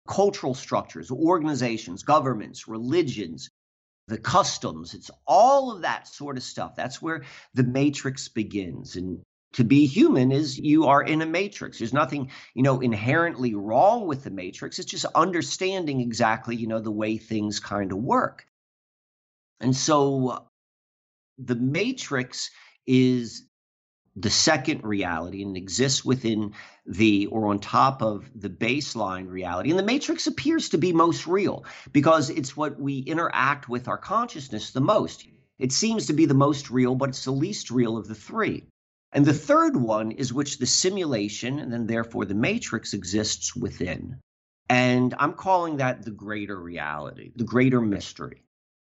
cultural structures, organizations, governments, religions, the customs. It's all of that sort of stuff. That's where the matrix begins. And to be human is you are in a matrix. There's nothing, inherently wrong with the matrix. It's just understanding exactly, the way things kind of work. And so the matrix is the second reality and exists within or on top of the baseline reality. And the matrix appears to be most real because it's what we interact with our consciousness the most. It seems to be the most real, but it's the least real of the three. And the third one is which the simulation, and then therefore the matrix, exists within. And I'm calling that the greater reality, the greater mystery.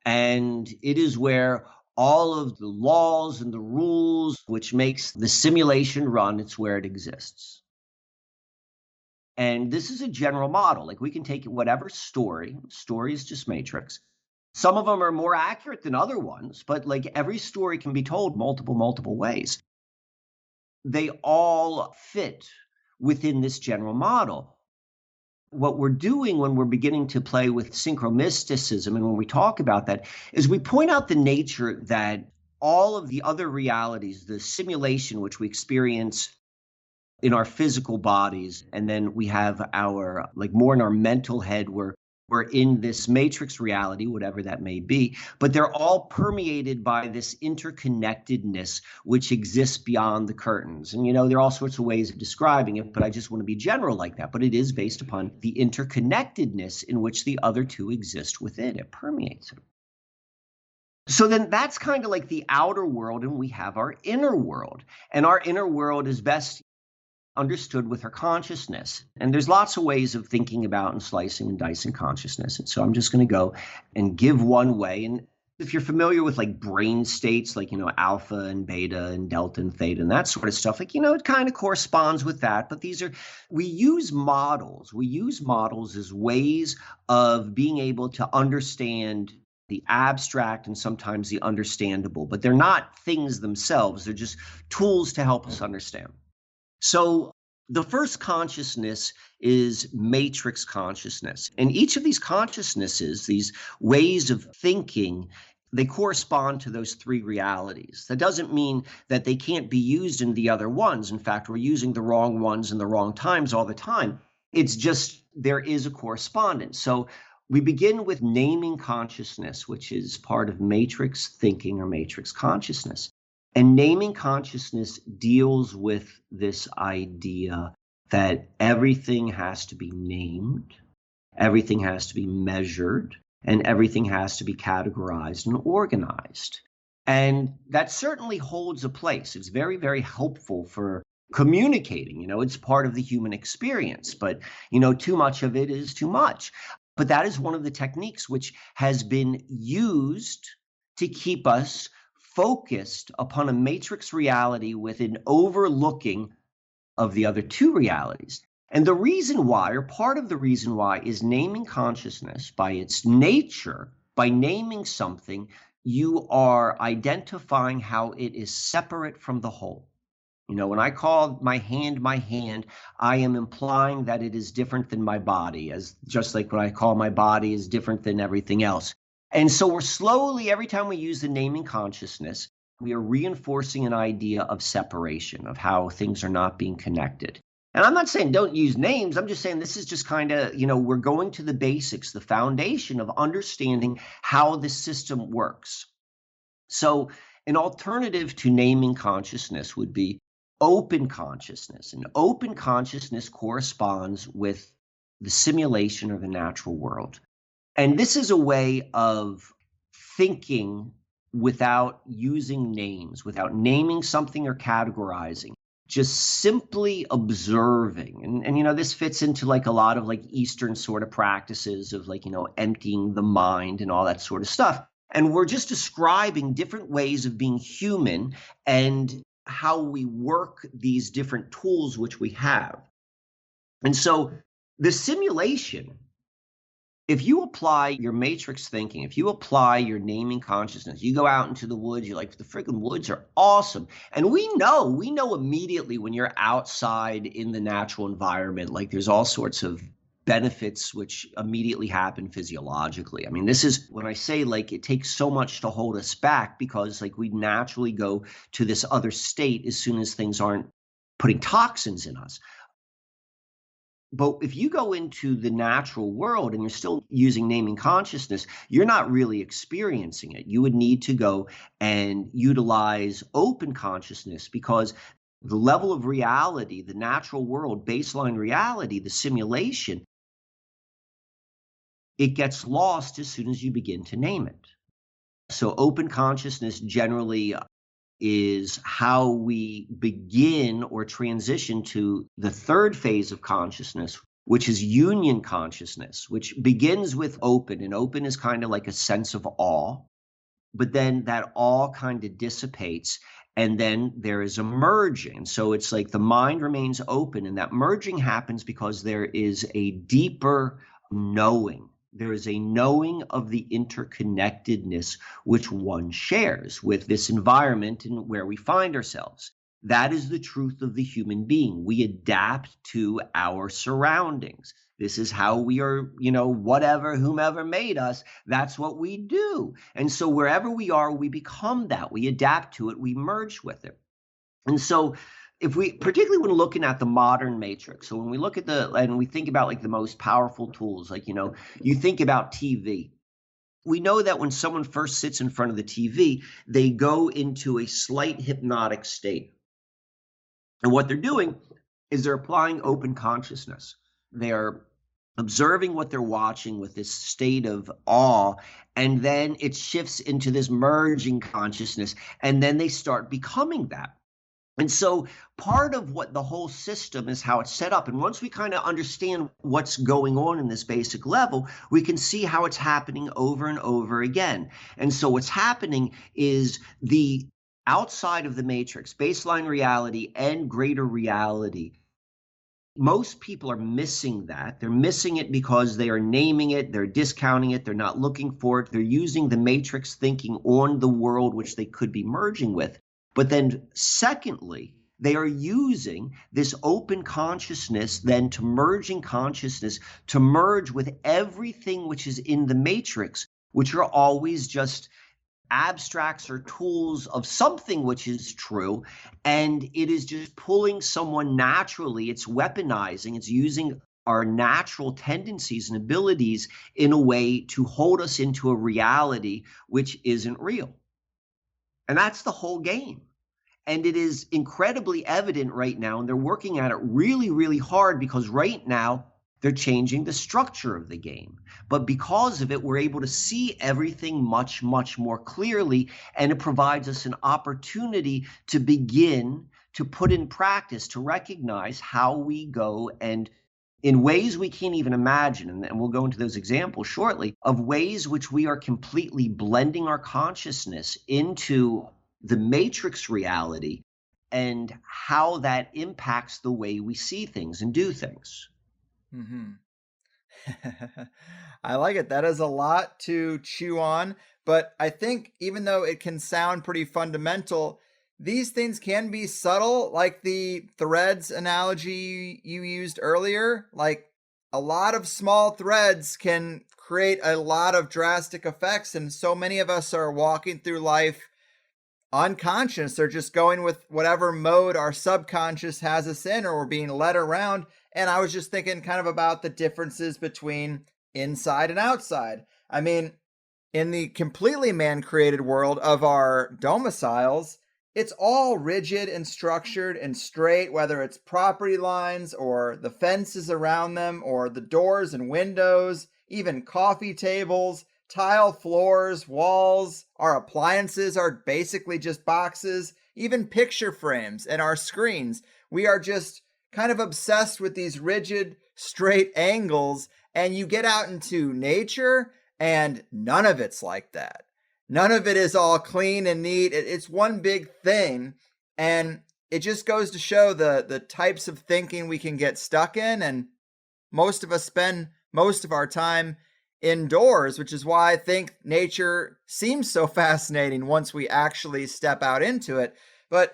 And it is where all of the laws and the rules which makes the simulation run, it's where it exists. And this is a general model. Like we can take whatever story is just matrix. Some of them are more accurate than other ones, but like every story can be told multiple ways. They all fit within this general model. What we're doing when we're beginning to play with synchromysticism, and when we talk about that, is we point out the nature that all of the other realities, the simulation which we experience in our physical bodies, and then we have our, like more in our mental head, we're in this matrix reality, whatever that may be, but they're all permeated by this interconnectedness which exists beyond the curtains. And, there are all sorts of ways of describing it, but I just want to be general like that. But it is based upon the interconnectedness in which the other two exist within. It permeates it. So then that's kind of like the outer world, and we have our inner world. And our inner world is best understood with our consciousness. And there's lots of ways of thinking about and slicing and dicing consciousness. And so I'm just going to go and give one way. And if you're familiar with like brain states, like, alpha and beta and delta and theta and that sort of stuff, like, it kind of corresponds with that. But we use models. We use models as ways of being able to understand the abstract and sometimes the understandable, but they're not things themselves. They're just tools to help us understand. So the first consciousness is matrix consciousness. And each of these consciousnesses, these ways of thinking, they correspond to those three realities. That doesn't mean that they can't be used in the other ones. In fact, we're using the wrong ones in the wrong times all the time. It's just there is a correspondence. So we begin with naming consciousness, which is part of matrix thinking or matrix consciousness. And naming consciousness deals with this idea that everything has to be named, everything has to be measured, and everything has to be categorized and organized. And that certainly holds a place. It's very, very helpful for communicating. It's part of the human experience, but, too much of it is too much. But that is one of the techniques which has been used to keep us focused upon a matrix reality with an overlooking of the other two realities. And the reason why, or part of the reason why, is naming consciousness by its nature. By naming something, you are identifying how it is separate from the whole. When I call my hand, I am implying that it is different than my body, as just like when I call my body is different than everything else. And so we're slowly, every time we use the naming consciousness, we are reinforcing an idea of separation, of how things are not being connected. And I'm not saying don't use names. I'm just saying this is just kind of, we're going to the basics, the foundation of understanding how the system works. So an alternative to naming consciousness would be open consciousness. And open consciousness corresponds with the simulation or the natural world. And this is a way of thinking without using names, without naming something or categorizing, just simply observing. And this fits into like a lot of like Eastern sort of practices of like, emptying the mind and all that sort of stuff. And we're just describing different ways of being human and how we work these different tools which we have. And so the simulation, if you apply your matrix thinking, if you apply your naming consciousness, you go out into the woods, you're like, the freaking woods are awesome. And we know immediately when you're outside in the natural environment, like there's all sorts of benefits which immediately happen physiologically. I mean, this is when I say like it takes so much to hold us back, because like we naturally go to this other state as soon as things aren't putting toxins in us. But if you go into the natural world and you're still using naming consciousness, you're not really experiencing it. You would need to go and utilize open consciousness, because the level of reality, the natural world, baseline reality, the simulation, it gets lost as soon as you begin to name it. So open consciousness generally is how we begin or transition to the third phase of consciousness, which is union consciousness, which begins with open. And open is kind of like a sense of awe, but then that awe kind of dissipates. And then there is a merging. So it's like the mind remains open, and that merging happens because there is a deeper knowing. There is a knowing of the interconnectedness which one shares with this environment and where we find ourselves. That is the truth of the human being. We adapt to our surroundings. This is how we are, whomever made us, that's what we do. And so wherever we are, we become that. We adapt to it. We merge with it. And so if we, particularly when looking at the modern matrix, so when we look at and we think about like the most powerful tools, like, you think about TV. We know that when someone first sits in front of the TV, they go into a slight hypnotic state. And what they're doing is they're applying open consciousness. They are observing what they're watching with this state of awe, and then it shifts into this merging consciousness, and then they start becoming that. And so part of what the whole system is how it's set up. And once we kind of understand what's going on in this basic level, we can see how it's happening over and over again. And so what's happening is the outside of the matrix, baseline reality and greater reality. Most people are missing that. They're missing it because they are naming it, they're discounting it, they're not looking for it. They're using the matrix thinking on the world which they could be merging with. But then secondly, they are using this open consciousness then to merging consciousness, to merge with everything which is in the matrix, which are always just abstracts or tools of something which is true. And it is just pulling someone naturally. It's weaponizing, it's using our natural tendencies and abilities in a way to hold us into a reality which isn't real. And that's the whole game. And it is incredibly evident right now, and they're working at it really, really hard, because right now they're changing the structure of the game. But because of it, we're able to see everything much, much more clearly, and it provides us an opportunity to begin to put in practice, to recognize how we go and in ways we can't even imagine, and we'll go into those examples shortly, of ways which we are completely blending our consciousness into the matrix reality and how that impacts the way we see things and do things. Mm-hmm. I like it. That is a lot to chew on, but I think even though it can sound pretty fundamental, these things can be subtle, like the threads analogy you used earlier. Like a lot of small threads can create a lot of drastic effects. And so many of us are walking through life unconscious or just going with whatever mode our subconscious has us in, or we're being led around. And I was just thinking kind of about the differences between inside and outside. I mean, in the completely man-created world of our domiciles, it's all rigid and structured and straight, whether it's property lines or the fences around them or the doors and windows, even coffee tables, tile floors, walls. Our appliances are basically just boxes, even picture frames and our screens. We are just kind of obsessed with these rigid, straight angles. And you get out into nature and none of it's like that. None of it is all clean and neat. It's one big thing. And it just goes to show the types of thinking we can get stuck in. And most of us spend most of our time indoors, which is why I think nature seems so fascinating once we actually step out into it. But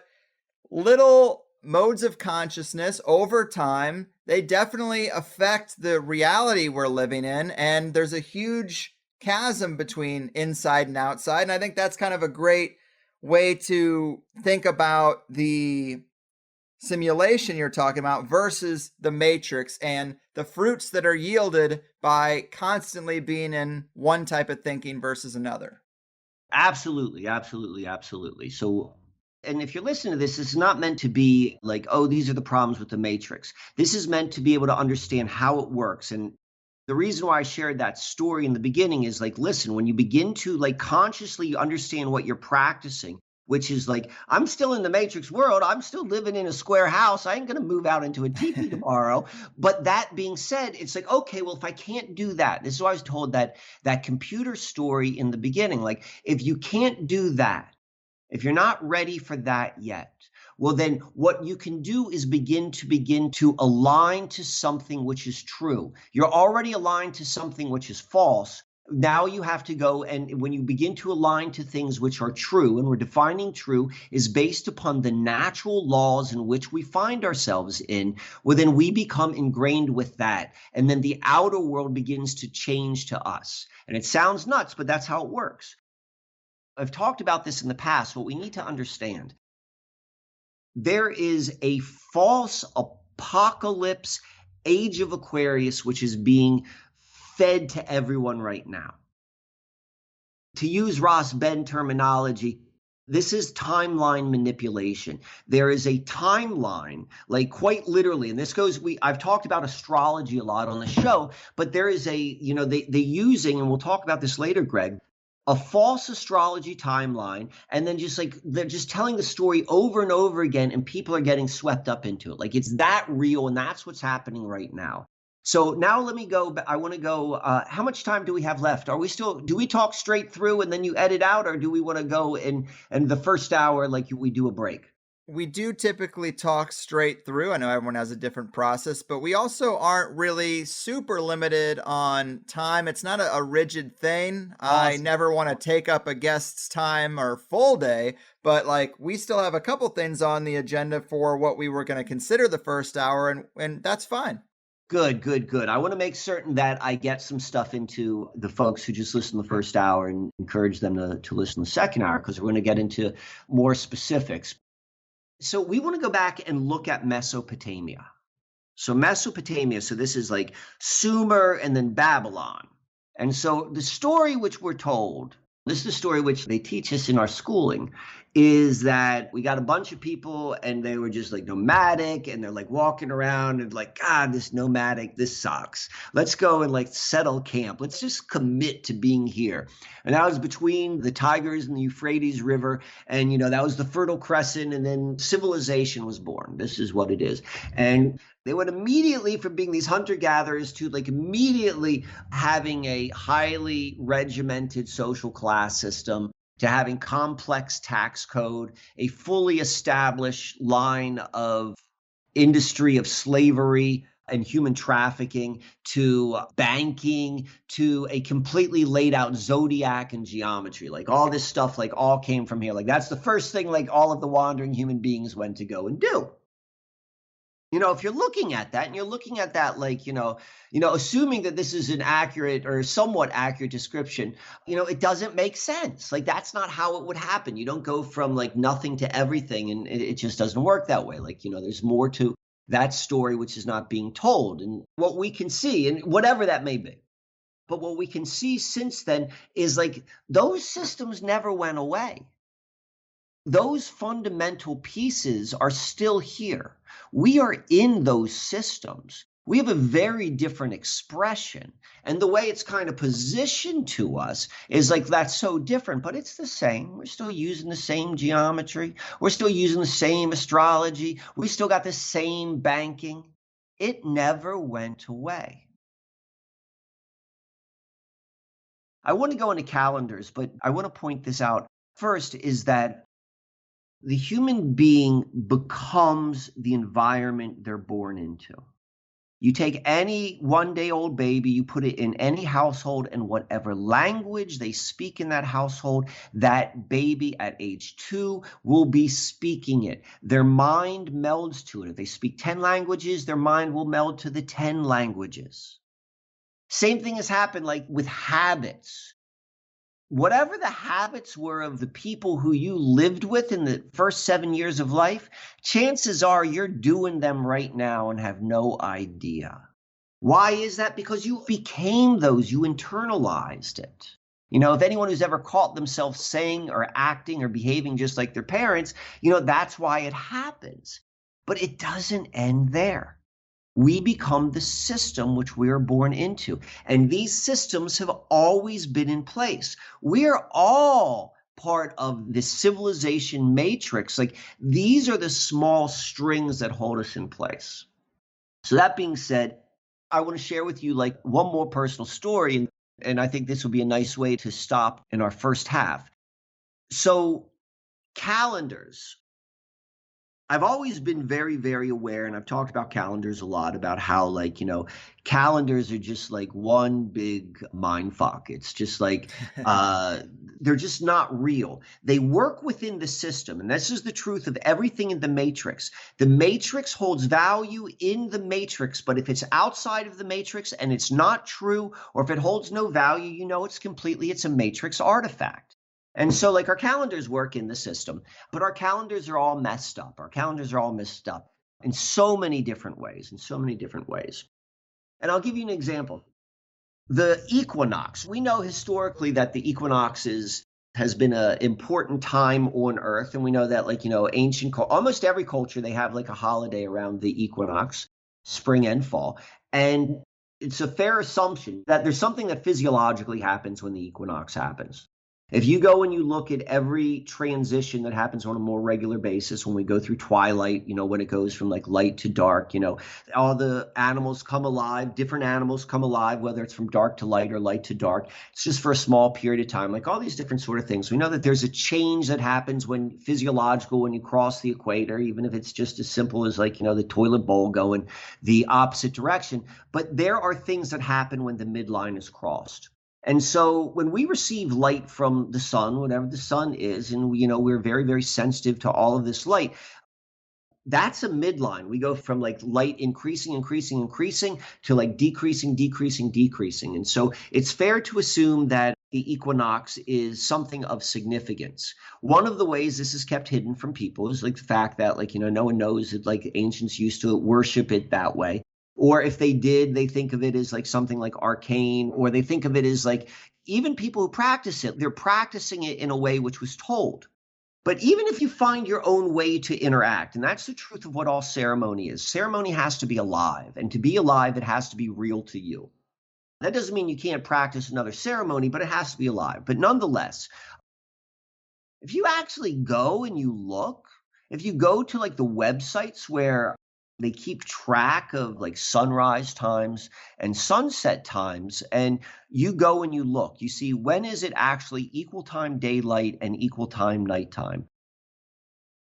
little modes of consciousness over time, they definitely affect the reality we're living in. And there's a huge chasm between inside and outside. And I think that's kind of a great way to think about the simulation you're talking about versus the matrix and the fruits that are yielded by constantly being in one type of thinking versus another. Absolutely, absolutely, absolutely. So, and if you're listening to this, it's not meant to be like, oh, these are the problems with the matrix. This is meant to be able to understand how it works. And the reason why I shared that story in the beginning is like, listen, when you begin to like consciously understand what you're practicing, which is like, I'm still in the matrix world. I'm still living in a square house. I ain't going to move out into a teepee tomorrow. But that being said, it's like, okay, well, if I can't do that, this is why I was told that computer story in the beginning, like if you can't do that, if you're not ready for that yet, well, then what you can do is begin to align to something which is true. You're already aligned to something which is false. Now you have to go, and when you begin to align to things which are true, and we're defining true is based upon the natural laws in which we find ourselves in, well, then we become ingrained with that. And then the outer world begins to change to us. And it sounds nuts, but that's how it works. I've talked about this in the past. What we need to understand, there is a false apocalypse, age of Aquarius, which is being fed to everyone right now. To use Ross Ben terminology, this is timeline manipulation. There is a timeline, like quite literally, and this goes, I've talked about astrology a lot on the show, but there is they using, and we'll talk about this later, Greg, a false astrology timeline, and then just like they're just telling the story over and over again, and people are getting swept up into it. Like it's that real, and that's what's happening right now. So now let me go. I want to go. How much time do we have left? Do we talk straight through and then you edit out, or do we want to go in the first hour like we do a break? We do typically talk straight through. I know everyone has a different process, but we also aren't really super limited on time. It's not a rigid thing. Awesome. I never want to take up a guest's time or full day, but like we still have a couple things on the agenda for what we were going to consider the first hour, and that's fine. Good. I want to make certain that I get some stuff into the folks who just listen to the first hour and encourage them to listen to the second hour, because we're going to get into more specifics. So we want to go back and look at Mesopotamia. So Mesopotamia, so this is like Sumer and then Babylon. And so the story which we're told, this is the story which they teach us in our schooling, is that we got a bunch of people and they were just like nomadic, and they're like walking around and like, God, this nomadic, this sucks. Let's go and like settle camp. Let's just commit to being here. And that was between the Tigris and the Euphrates River. And, that was the Fertile Crescent. And then civilization was born. This is what it is. And they went immediately from being these hunter-gatherers to like immediately having a highly regimented social class system, to having complex tax code, a fully established line of industry of slavery, and human trafficking to banking to a completely laid out zodiac and geometry. Like all this stuff, like all came from here. Like that's the first thing like all of the wandering human beings went to go and do. If you're looking at that and you're looking at that, like, assuming that this is an accurate or somewhat accurate description, it doesn't make sense. Like, that's not how it would happen. You don't go from like nothing to everything, and it just doesn't work that way. Like, there's more to that story, which is not being told. And what we can see, and whatever that may be, but what we can see since then is like those systems never went away. Those fundamental pieces are still here. We are in those systems. We have a very different expression. And the way it's kind of positioned to us is like that's so different, but it's the same. We're still using the same geometry. We're still using the same astrology. We still got the same banking. It never went away. I want to go into calendars, but I want to point this out. First is that the human being becomes the environment they're born into. You take any one-day-old baby, you put it in any household, and whatever language they speak in that household, that baby at age 2 will be speaking it. Their mind melds to it. If they speak 10 languages, their mind will meld to the 10 languages. Same thing has happened like with habits. Whatever the habits were of the people who you lived with in the first 7 years of life, chances are you're doing them right now and have no idea. Why is that? Because you became those, you internalized it. If anyone who's ever caught themselves saying or acting or behaving just like their parents, that's why it happens. But it doesn't end there. We become the system which we are born into. And these systems have always been in place. We are all part of this civilization matrix. Like these are the small strings that hold us in place. So that being said, I want to share with you like one more personal story. And I think this will be a nice way to stop in our first half. So calendars. I've always been very, very aware, and I've talked about calendars a lot, about how like, calendars are just like one big mind fuck. It's just like, they're just not real. They work within the system. And this is the truth of everything in the matrix. The matrix holds value in the matrix, but if it's outside of the matrix and it's not true, or if it holds no value, it's a matrix artifact. And so like our calendars work in the system, but our calendars are all messed up. Our calendars are all messed up in so many different ways, And I'll give you an example. The equinox. We know historically that the equinox has been an important time on Earth. And we know that almost every culture, they have like a holiday around the equinox, spring and fall. And it's a fair assumption that there's something that physiologically happens when the equinox happens. If you go and you look at every transition that happens on a more regular basis, when we go through twilight, when it goes from like light to dark, all the animals come alive, different animals come alive, whether it's from dark to light or light to dark. It's just for a small period of time, like all these different sort of things. We know that there's a change that happens when you cross the equator, even if it's just as simple as like, the toilet bowl going the opposite direction. But there are things that happen when the midline is crossed. And so when we receive light from the sun, whatever the sun is, and we're very, very sensitive to all of this light, that's a midline. We go from like light increasing to like decreasing. And so it's fair to assume that the equinox is something of significance. One of the ways this is kept hidden from people is like the fact that no one knows that like ancients used to worship it that way. Or if they did, they think of it as like something like arcane, or they think of it as like even people who practice it, they're practicing it in a way which was told. But even if you find your own way to interact, and that's the truth of what all ceremony is, ceremony has to be alive. And to be alive, it has to be real to you. That doesn't mean you can't practice another ceremony, but it has to be alive. But nonetheless, if you actually go and you look, if you go to like the websites where they keep track of like sunrise times and sunset times, and you go and you look, you see when is it actually equal time daylight and equal time nighttime.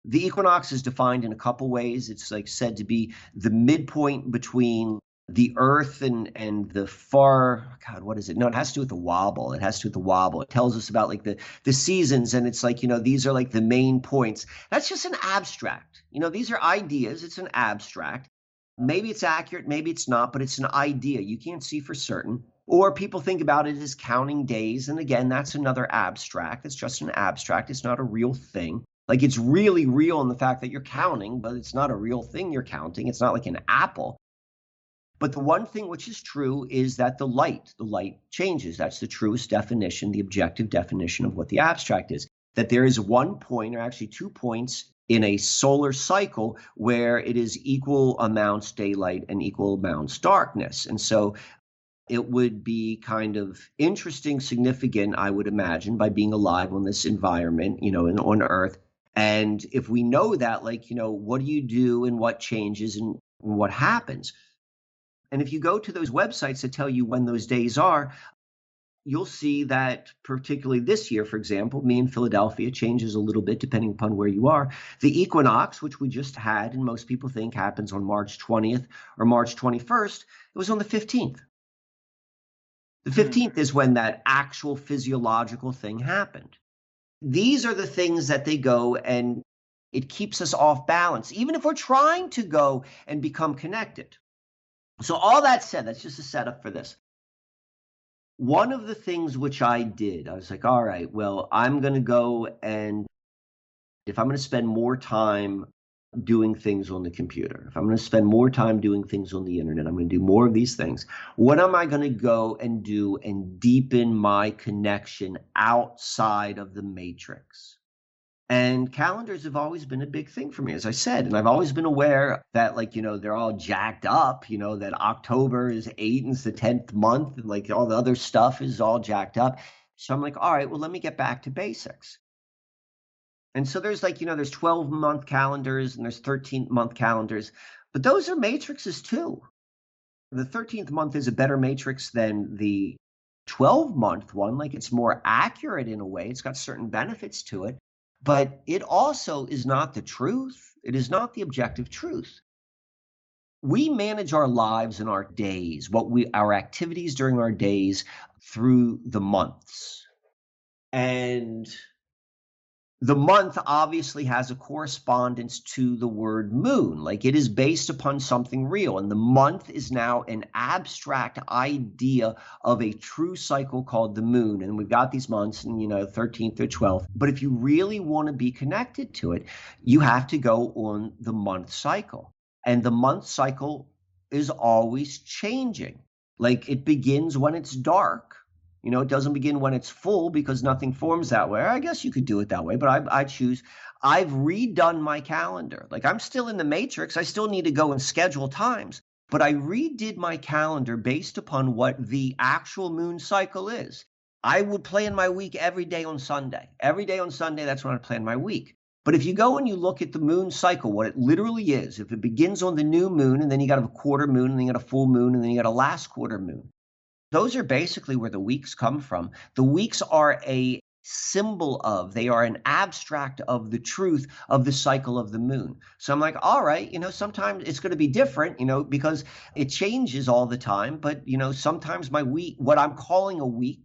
The equinox is defined in a couple ways. It's like said to be the midpoint between the earth and the far, God, what is it? No, it has to do with the wobble. It has to do with the wobble. It tells us about like the seasons, and it's like, these are like the main points. That's just an abstract. These are ideas. It's an abstract. Maybe it's accurate, maybe it's not, but it's an idea. You can't see for certain. Or people think about it as counting days. And again, that's another abstract. It's just an abstract. It's not a real thing. Like, it's really real in the fact that you're counting, but it's not a real thing you're counting. It's not like an apple. But the one thing which is true is that the light changes. That's the truest definition, the objective definition of what the abstract is. That there is one point, or actually 2 points, in a solar cycle where it is equal amounts daylight and equal amounts darkness. And so it would be kind of interesting, significant, I would imagine, by being alive on this environment, on Earth. And if we know that, what do you do and what changes and what happens? And if you go to those websites that tell you when those days are, you'll see that particularly this year, for example, me in Philadelphia, changes a little bit depending upon where you are. The equinox, which we just had, and most people think happens on March 20th or March 21st, it was on the 15th. The 15th is when that actual physiological thing happened. These are the things that they go, and it keeps us off balance, even if we're trying to go and become connected. So all that said, that's just a setup for this. One of the things which I did, I was like, all right, well, I'm going to go, and if I'm going to spend more time doing things on the computer, if I'm going to spend more time doing things on the internet, I'm going to do more of these things. What am I going to go and do and deepen my connection outside of the matrix? And calendars have always been a big thing for me, as I said. And I've always been aware that, they're all jacked up, that October is 8 and it's the 10th month, and all the other stuff is all jacked up. So I'm like, all right, well, let me get back to basics. And so there's there's 12-month calendars and there's 13-month calendars, but those are matrices too. The 13th month is a better matrix than the 12-month one. It's more accurate in a way. It's got certain benefits to it. But it also is not the truth. It is not the objective truth. We manage our lives and our days, our activities during our days, through the months. And the month obviously has a correspondence to the word moon. It is based upon something real. And the month is now an abstract idea of a true cycle called the moon. And we've got these months, and 13th or 12th. But if you really want to be connected to it, you have to go on the month cycle. And the month cycle is always changing. It begins when it's dark. It doesn't begin when it's full, because nothing forms that way. I guess you could do it that way, but I choose. I've redone my calendar. I'm still in the matrix. I still need to go and schedule times, but I redid my calendar based upon what the actual moon cycle is. I would plan my week every day on Sunday. Every day on Sunday, that's when I plan my week. But if you go and you look at the moon cycle, what it literally is, if it begins on the new moon, and then you got a quarter moon, and then you got a full moon, and then you got a last quarter moon. Those are basically where the weeks come from. The weeks are a symbol of, they are an abstract of the truth of the cycle of the moon. So I'm like, all right, sometimes it's going to be different, because it changes all the time. But, sometimes my week, what I'm calling a week,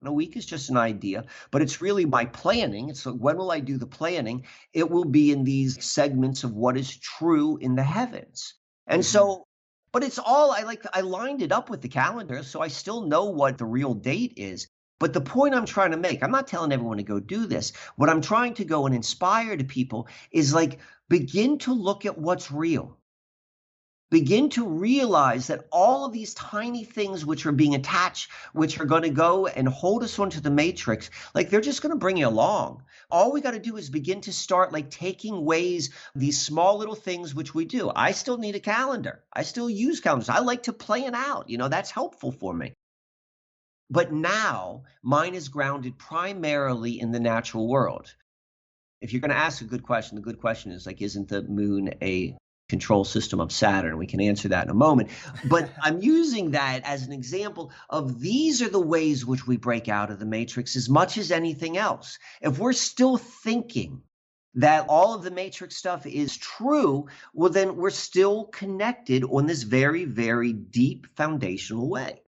and a week is just an idea, but it's really my planning. It's when will I do the planning? It will be in these segments of what is true in the heavens. And so, but it's all, I lined it up with the calendar, so I still know what the real date is. But the point I'm trying to make, I'm not telling everyone to go do this. What I'm trying to go and inspire to people is begin to look at what's real. Begin to realize that all of these tiny things which are being attached, which are going to go and hold us onto the matrix, they're just going to bring you along. All we got to do is begin to start taking ways, these small little things which we do. I still need a calendar. I still use calendars. I like to plan out. That's helpful for me. But now mine is grounded primarily in the natural world. If you're going to ask a good question, the good question is isn't the moon a control system of Saturn? We can answer that in a moment. But I'm using that as an example of these are the ways which we break out of the matrix as much as anything else. If we're still thinking that all of the matrix stuff is true, well, then we're still connected on this very, very deep foundational way.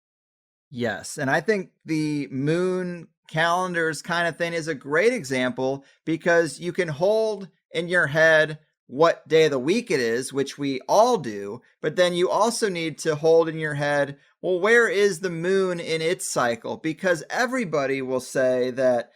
Yes. And I think the moon calendars kind of thing is a great example because you can hold in your head what day of the week it is, which we all do, but then you also need to hold in your head, well, where is the moon in its cycle? Because everybody will say that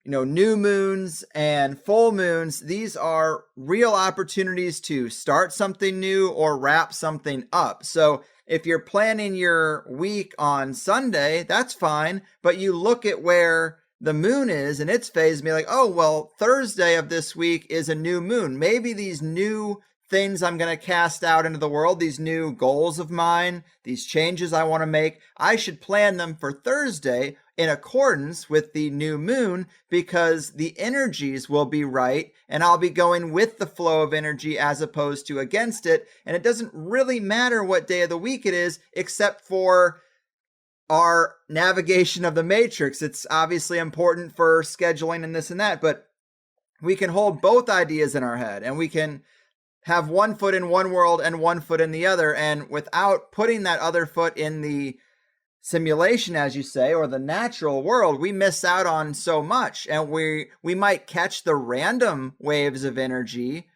new moons and full moons, these are real opportunities to start something new or wrap something up. So if you're planning your week on Sunday, that's fine, but you look at where the moon is in its phase and be like, oh, well, Thursday of this week is a new moon. Maybe these new things I'm going to cast out into the world, these new goals of mine, these changes I want to make, I should plan them for Thursday in accordance with the new moon because the energies will be right and I'll be going with the flow of energy as opposed to against it. And it doesn't really matter what day of the week it is, except for our navigation of the matrix. It's obviously important for scheduling and this and that, but we can hold both ideas in our head and we can have one foot in one world and one foot in the other. And without putting that other foot in the simulation, as you say, or the natural world, we miss out on so much. And we might catch the random waves of energy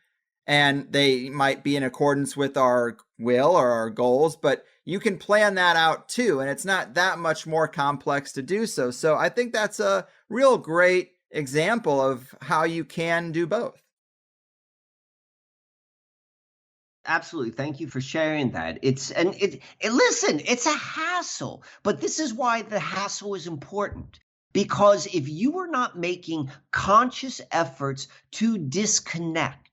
and they might be in accordance with our will or our goals, but you can plan that out too. And it's not that much more complex to do so. So I think that's a real great example of how you can do both. Absolutely. Thank you for sharing that. Listen, it's a hassle, but this is why the hassle is important. Because if you are not making conscious efforts to disconnect,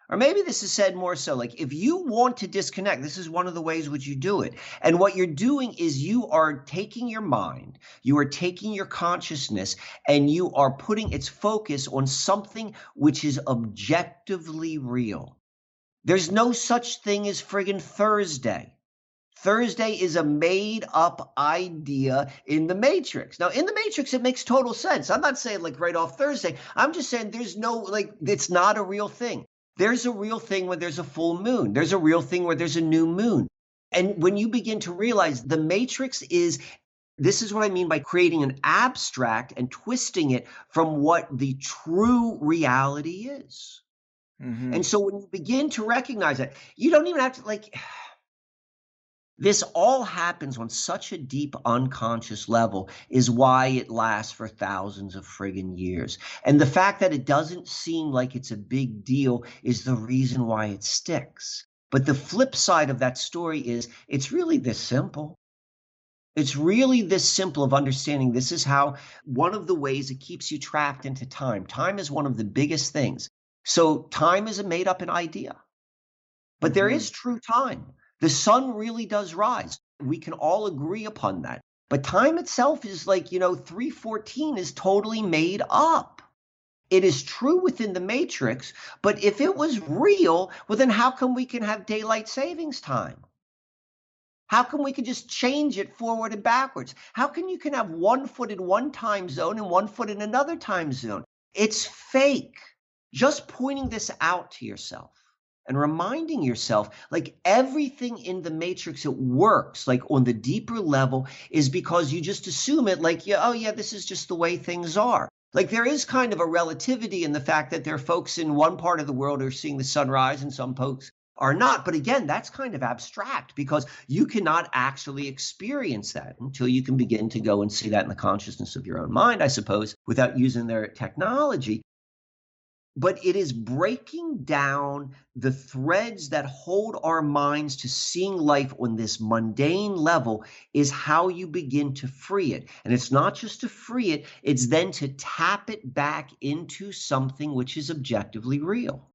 or maybe this is said more so, like if you want to disconnect, this is one of the ways which you do it. And what you're doing is you are taking your mind, you are taking your consciousness, and you are putting its focus on something which is objectively real. There's no such thing as friggin' Thursday. Thursday is a made up idea in the Matrix. Now, in the Matrix, it makes total sense. I'm not saying like right off Thursday. I'm just saying there's no, like, it's not a real thing. There's a real thing when there's a full moon. There's a real thing where there's a new moon. And when you begin to realize the Matrix this is what I mean by creating an abstract and twisting it from what the true reality is. Mm-hmm. And so when you begin to recognize that, you don't even have to this all happens on such a deep unconscious level is why it lasts for thousands of friggin' years. And the fact that it doesn't seem like it's a big deal is the reason why it sticks. But the flip side of that story is it's really this simple. It's really this simple of understanding this is how one of the ways it keeps you trapped into time. Time is one of the biggest things. So time is a made up an idea, but there is true time. The sun really does rise. We can all agree upon that. But time itself is 3:14 is totally made up. It is true within the Matrix, but if it was real, well, then how come we can have daylight savings time? How come we can just change it forward and backwards? How come you can have 1 foot in one time zone and 1 foot in another time zone? It's fake. Just pointing this out to yourself and reminding yourself, like everything in the Matrix, it works like on the deeper level is because you just assume it like, this is just the way things are. Like there is kind of a relativity in the fact that there are folks in one part of the world who are seeing the sunrise and some folks are not. But again, that's kind of abstract because you cannot actually experience that until you can begin to go and see that in the consciousness of your own mind, I suppose, without using their technology. But it is breaking down the threads that hold our minds to seeing life on this mundane level is how you begin to free it. And it's not just to free it, it's then to tap it back into something which is objectively real.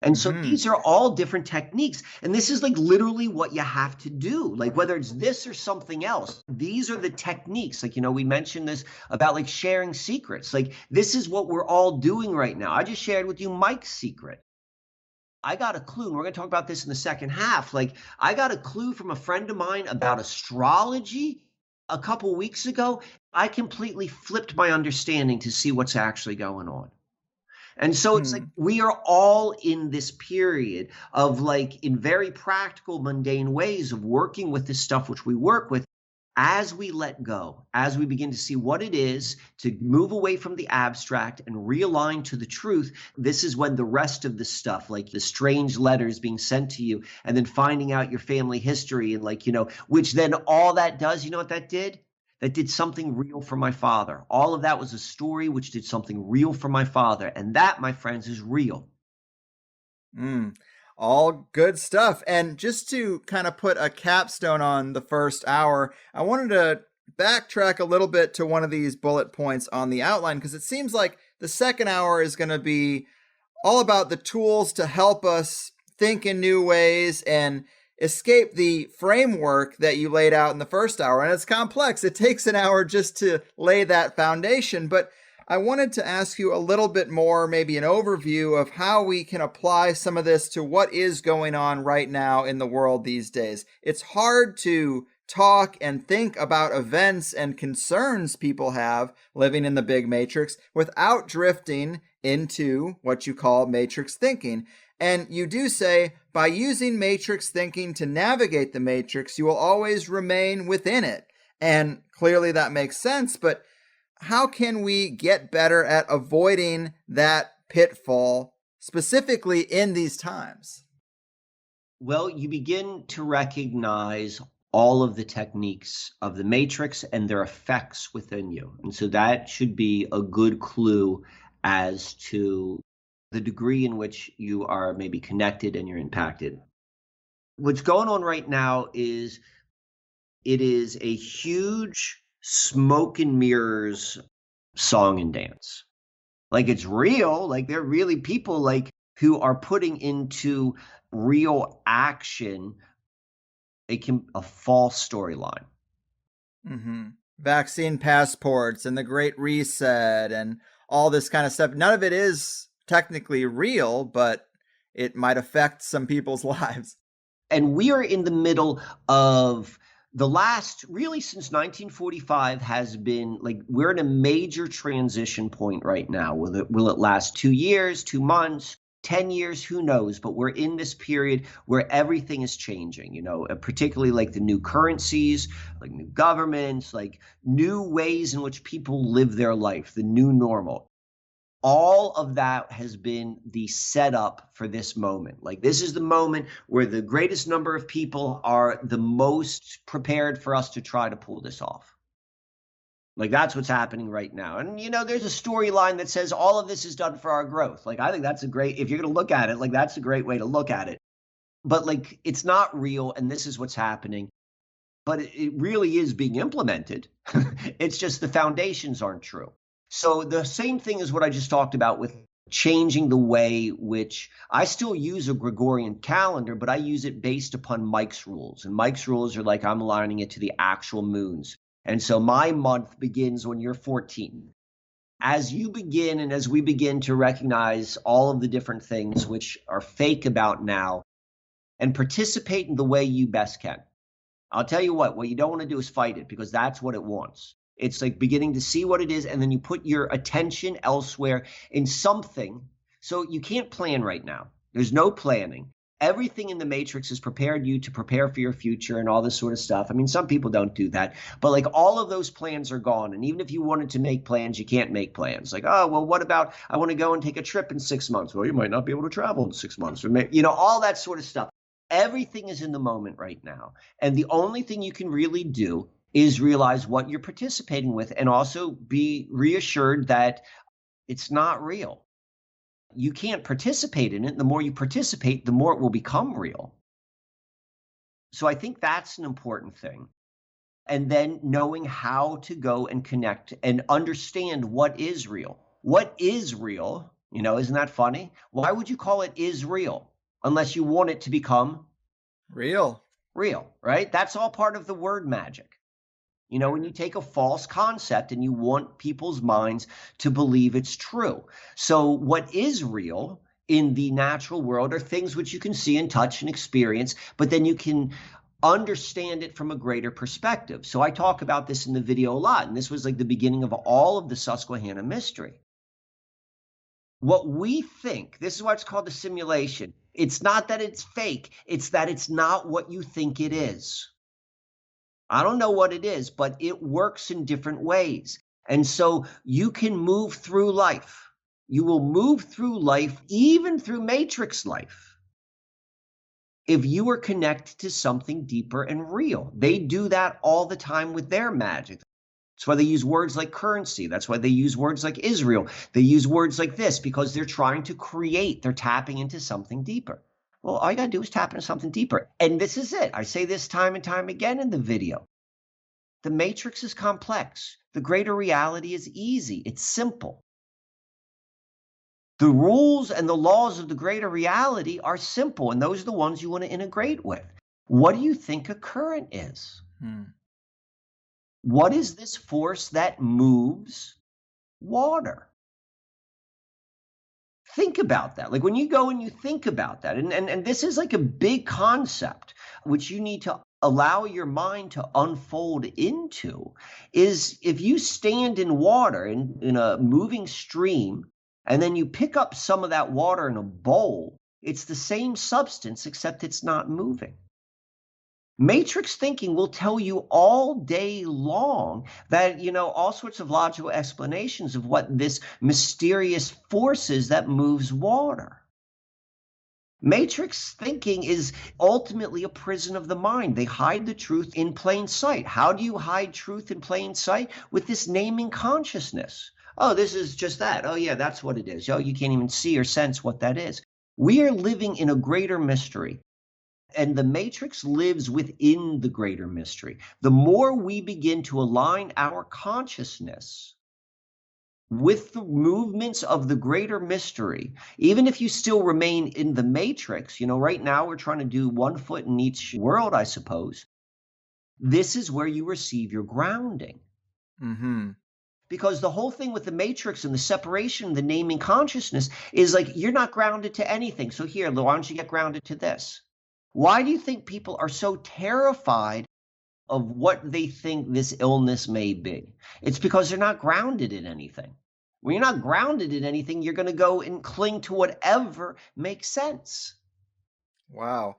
And so these are all different techniques. And this is like literally what you have to do. Like whether it's this or something else, these are the techniques. Like, we mentioned this about like sharing secrets. Like this is what we're all doing right now. I just shared with you Mike's secret. I got a clue, and we're going to talk about this in the second half. Like I got a clue from a friend of mine about astrology, a couple weeks ago, I completely flipped my understanding to see what's actually going on. And so it's like we are all in this period of like in very practical, mundane ways of working with this stuff which we work with. As we let go, as we begin to see what it is, to move away from the abstract and realign to the truth, this is when the rest of the stuff, like the strange letters being sent to you, and then finding out your family history and like, which then all that does, you know what that did? That did something real for my father. All of that was a story which did something real for my father. And that, my friends, is real. All good stuff. And just to kind of put a capstone on the first hour, I wanted to backtrack a little bit to one of these bullet points on the outline, because it seems like the second hour is going to be all about the tools to help us think in new ways and escape the framework that you laid out in the first hour. And it's complex. It takes an hour just to lay that foundation. But I wanted to ask you a little bit more, maybe an overview of how we can apply some of this to what is going on right now in the world these days. It's hard to talk and think about events and concerns people have living in the big matrix without drifting into what you call matrix thinking. And you do say, by using matrix thinking to navigate the matrix, you will always remain within it. And clearly that makes sense, but how can we get better at avoiding that pitfall, specifically in these times? Well, you begin to recognize all of the techniques of the matrix and their effects within you. And so that should be a good clue as to the degree in which you are maybe connected and you're impacted. What's going on right now is it is a huge smoke and mirrors song and dance. Like it's real, like they're really people like who are putting into real action a false storyline. Vaccine passports and the Great Reset and all this kind of stuff. None of it is technically real, but it might affect some people's lives. And we are in the middle of the last, really since 1945 has been like, we're in a major transition point right now. Will it last 2 years, 2 months, 10 years? Who knows? But we're in this period where everything is changing, particularly like the new currencies, like new governments, like new ways in which people live their life, the new normal. All of that has been the setup for this moment. Like this is the moment where the greatest number of people are the most prepared for us to try to pull this off. Like that's what's happening right now. And there's a storyline that says all of this is done for our growth. Like I think that's if you're going to look at it, like that's a great way to look at it. But like it's not real and this is what's happening. But it really is being implemented. It's just the foundations aren't true. So the same thing is what I just talked about with changing the way which I still use a Gregorian calendar, but I use it based upon Mike's rules. And Mike's rules are like I'm aligning it to the actual moons. And so my month begins when you're 14. As you begin and as we begin to recognize all of the different things which are fake about now and participate in the way you best can. I'll tell you what you don't want to do is fight it because that's what it wants. It's like beginning to see what it is, and then you put your attention elsewhere in something. So you can't plan right now. There's no planning. Everything in the matrix has prepared you to prepare for your future and all this sort of stuff. I mean, some people don't do that, but like all of those plans are gone. And even if you wanted to make plans, you can't make plans. Like, oh, well, what about I want to go and take a trip in 6 months? Well, you might not be able to travel in 6 months, or all that sort of stuff. Everything is in the moment right now. And the only thing you can really do is realize what you're participating with and also be reassured that it's not real. You can't participate in it. The more you participate, the more it will become real. So I think that's an important thing. And then knowing how to go and connect and understand what is real. What is real? Isn't that funny? Why would you call it is real unless you want it to become real? Real, right? That's all part of the word magic. When you take a false concept and you want people's minds to believe it's true. So what is real in the natural world are things which you can see and touch and experience, but then you can understand it from a greater perspective. So I talk about this in the video a lot, and this was like the beginning of all of the Susquehanna mystery. What we think, this is what's called the simulation. It's not that it's fake, it's that it's not what you think it is. I don't know what it is, but it works in different ways. And so you can move through life. You will move through life, even through matrix life, if you are connected to something deeper and real. They do that all the time with their magic. That's why they use words like currency. That's why they use words like Israel. They use words like this because they're trying to create. They're tapping into something deeper. Well, all you got to do is tap into something deeper. And this is it. I say this time and time again in the video. The matrix is complex. The greater reality is easy. It's simple. The rules and the laws of the greater reality are simple, and those are the ones you want to integrate with. What do you think a current is? What is this force that moves water? Think about that. Like when you go and you think about that, and this is like a big concept, which you need to allow your mind to unfold into, is if you stand in water in a moving stream, and then you pick up some of that water in a bowl, it's the same substance, except it's not moving. Matrix thinking will tell you all day long that, all sorts of logical explanations of what this mysterious force is that moves water. Matrix thinking is ultimately a prison of the mind. They hide the truth in plain sight. How do you hide truth in plain sight? With this naming consciousness. Oh, this is just that. Oh, yeah, that's what it is. Oh, you can't even see or sense what that is. We are living in a greater mystery. And the matrix lives within the greater mystery. The more we begin to align our consciousness with the movements of the greater mystery, even if you still remain in the matrix, right now we're trying to do 1 foot in each world, I suppose. This is where you receive your grounding. Because the whole thing with the matrix and the separation, the naming consciousness is like, you're not grounded to anything. So here, why don't you get grounded to this? Why do you think people are so terrified of what they think this illness may be? It's because they're not grounded in anything. When you're not grounded in anything, you're going to go and cling to whatever makes sense. Wow.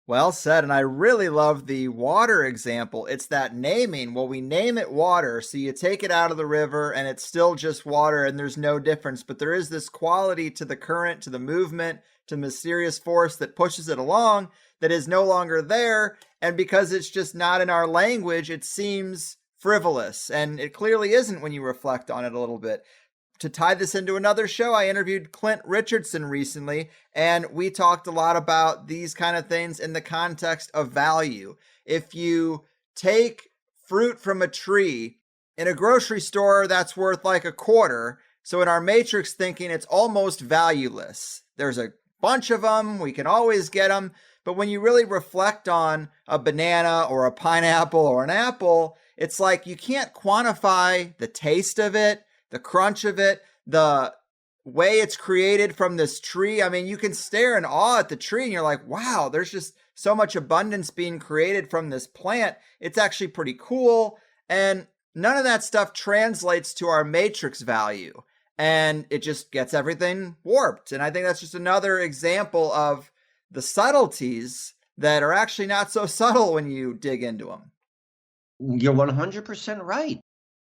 Well said. And I really love the water example. It's that naming. Well, we name it water. So you take it out of the river and it's still just water and there's no difference. But there is this quality to the current, to the movement, to the mysterious force that pushes it along that is no longer there. And because it's just not in our language, it seems frivolous. And it clearly isn't when you reflect on it a little bit. To tie this into another show, I interviewed Clint Richardson recently, and we talked a lot about these kind of things in the context of value. If you take fruit from a tree in a grocery store, that's worth like $0.25. So in our matrix thinking, it's almost valueless. There's a bunch of them. We can always get them. But when you really reflect on a banana or a pineapple or an apple, it's like you can't quantify the taste of it, the crunch of it, the way it's created from this tree. I mean, you can stare in awe at the tree and you're like, wow, there's just so much abundance being created from this plant. It's actually pretty cool. And none of that stuff translates to our matrix value. And it just gets everything warped. And I think that's just another example of the subtleties that are actually not so subtle when you dig into them. You're 100% right.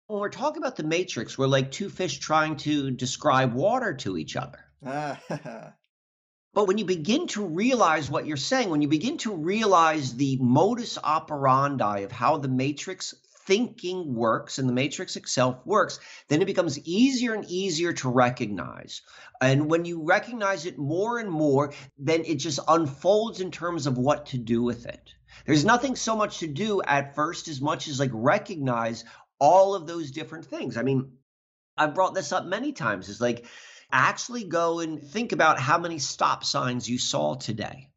When we're talking about the matrix, we're like two fish trying to describe water to each other. But when you begin to realize what you're saying, when you begin to realize the modus operandi of how the matrix thinking works and the matrix itself works, then it becomes easier and easier to recognize. And when you recognize it more and more, then it just unfolds in terms of what to do with it. There's nothing so much to do at first as much as like recognize all of those different things. I mean, I've brought this up many times. It's like actually go and think about how many stop signs you saw today.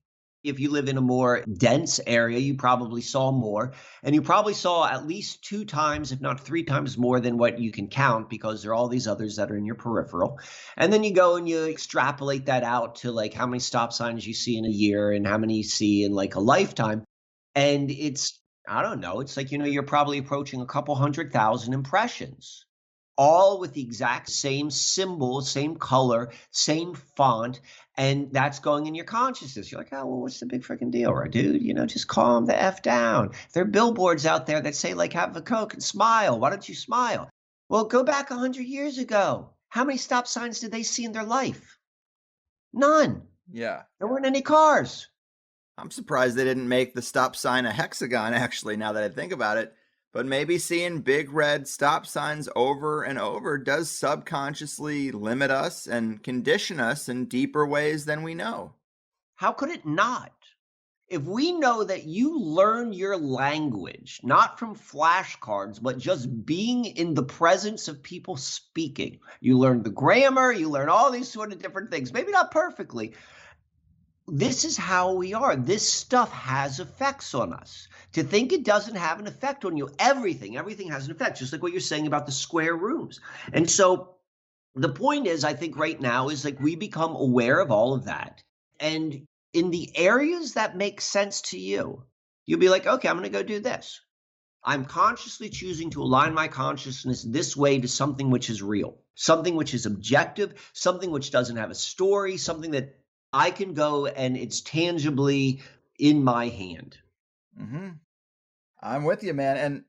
If you live in a more dense area, you probably saw more, and you probably saw at least 2 times, if not 3 times more than what you can count, because there are all these others that are in your peripheral. And then you go and you extrapolate that out to like how many stop signs you see in a year and how many you see in like a lifetime. And it's, I don't know, it's like, you're probably approaching a couple 100,000 impressions, all with the exact same symbol, same color, same font. And that's going in your consciousness. You're like, oh, well, what's the big freaking deal, right, dude? Just calm the F down. There are billboards out there that say, like, have a Coke and smile. Why don't you smile? Well, go back 100 years ago. How many stop signs did they see in their life? None. Yeah. There weren't any cars. I'm surprised they didn't make the stop sign a hexagon, actually, now that I think about it. But maybe seeing big red stop signs over and over does subconsciously limit us and condition us in deeper ways than we know. How could it not? If we know that you learn your language, not from flashcards, but just being in the presence of people speaking, you learn the grammar, you learn all these sort of different things, maybe not perfectly. This is how we are. This stuff has effects on us. To think it doesn't have an effect on you, everything has an effect, just like what you're saying about the square rooms. And so the point is, I think right now is like we become aware of all of that. And in the areas that make sense to you, you'll be like, okay, I'm going to go do this. I'm consciously choosing to align my consciousness this way to something which is real, something which is objective, something which doesn't have a story, something that I can go and it's tangibly in my hand. Mm-hmm. I'm with you, man. And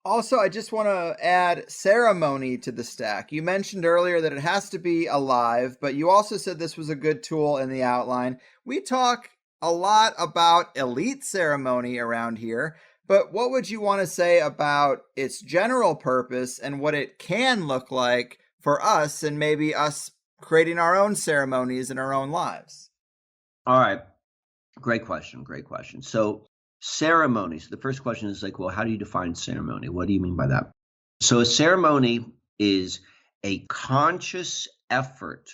also, I just want to add ceremony to the stack. You mentioned earlier that it has to be alive, but you also said this was a good tool in the outline. We talk a lot about elite ceremony around here, but what would you want to say about its general purpose and what it can look like for us and maybe us creating our own ceremonies in our own lives? All right. Great question. So ceremonies, the first question is like, well, how do you define ceremony? What do you mean by that? So a ceremony is a conscious effort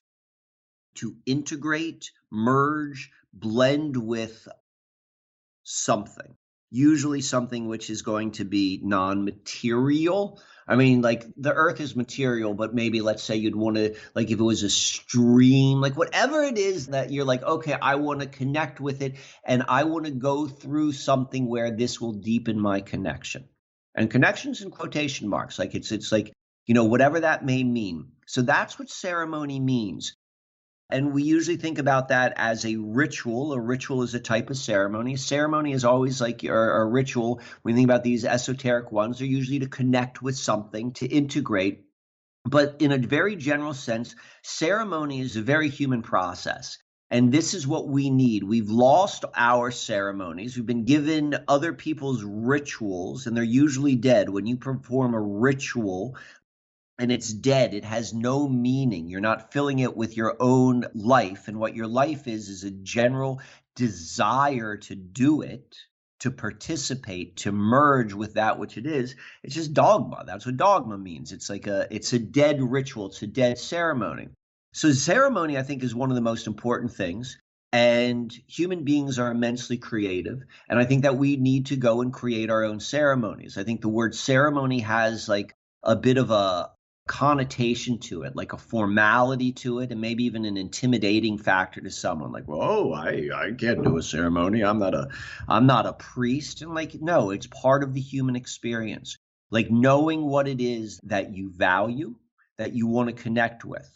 to integrate, merge, blend with something, usually something which is going to be non-material. I mean, like the earth is material, but maybe let's say you'd want to, like if it was a stream, like whatever it is that you're like, okay, I want to connect with it and I want to go through something where this will deepen my connection. And connections in quotation marks, like it's like, whatever that may mean. So that's what ceremony means. And we usually think about that as a ritual. A ritual is a type of ceremony. A ceremony is always like a ritual. When you think about these esoteric ones, they're usually to connect with something, to integrate. But in a very general sense, ceremony is a very human process. And this is what we need. We've lost our ceremonies. We've been given other people's rituals, and they're usually dead. When you perform a ritual, and it's dead, it has no meaning. You're not filling it with your own life. And what your life is a general desire to do it, to participate, to merge with that which it is. It's just dogma. That's what dogma means. It's like it's a dead ritual. It's a dead ceremony. So ceremony, I think, is one of the most important things. And human beings are immensely creative. And I think that we need to go and create our own ceremonies. I think the word ceremony has like a bit of a connotation to it, like a formality to it, and maybe even an intimidating factor to someone. Like, well, I can't do a ceremony. I'm not a priest. And like, no, it's part of the human experience. Like knowing what it is that you value, that you want to connect with.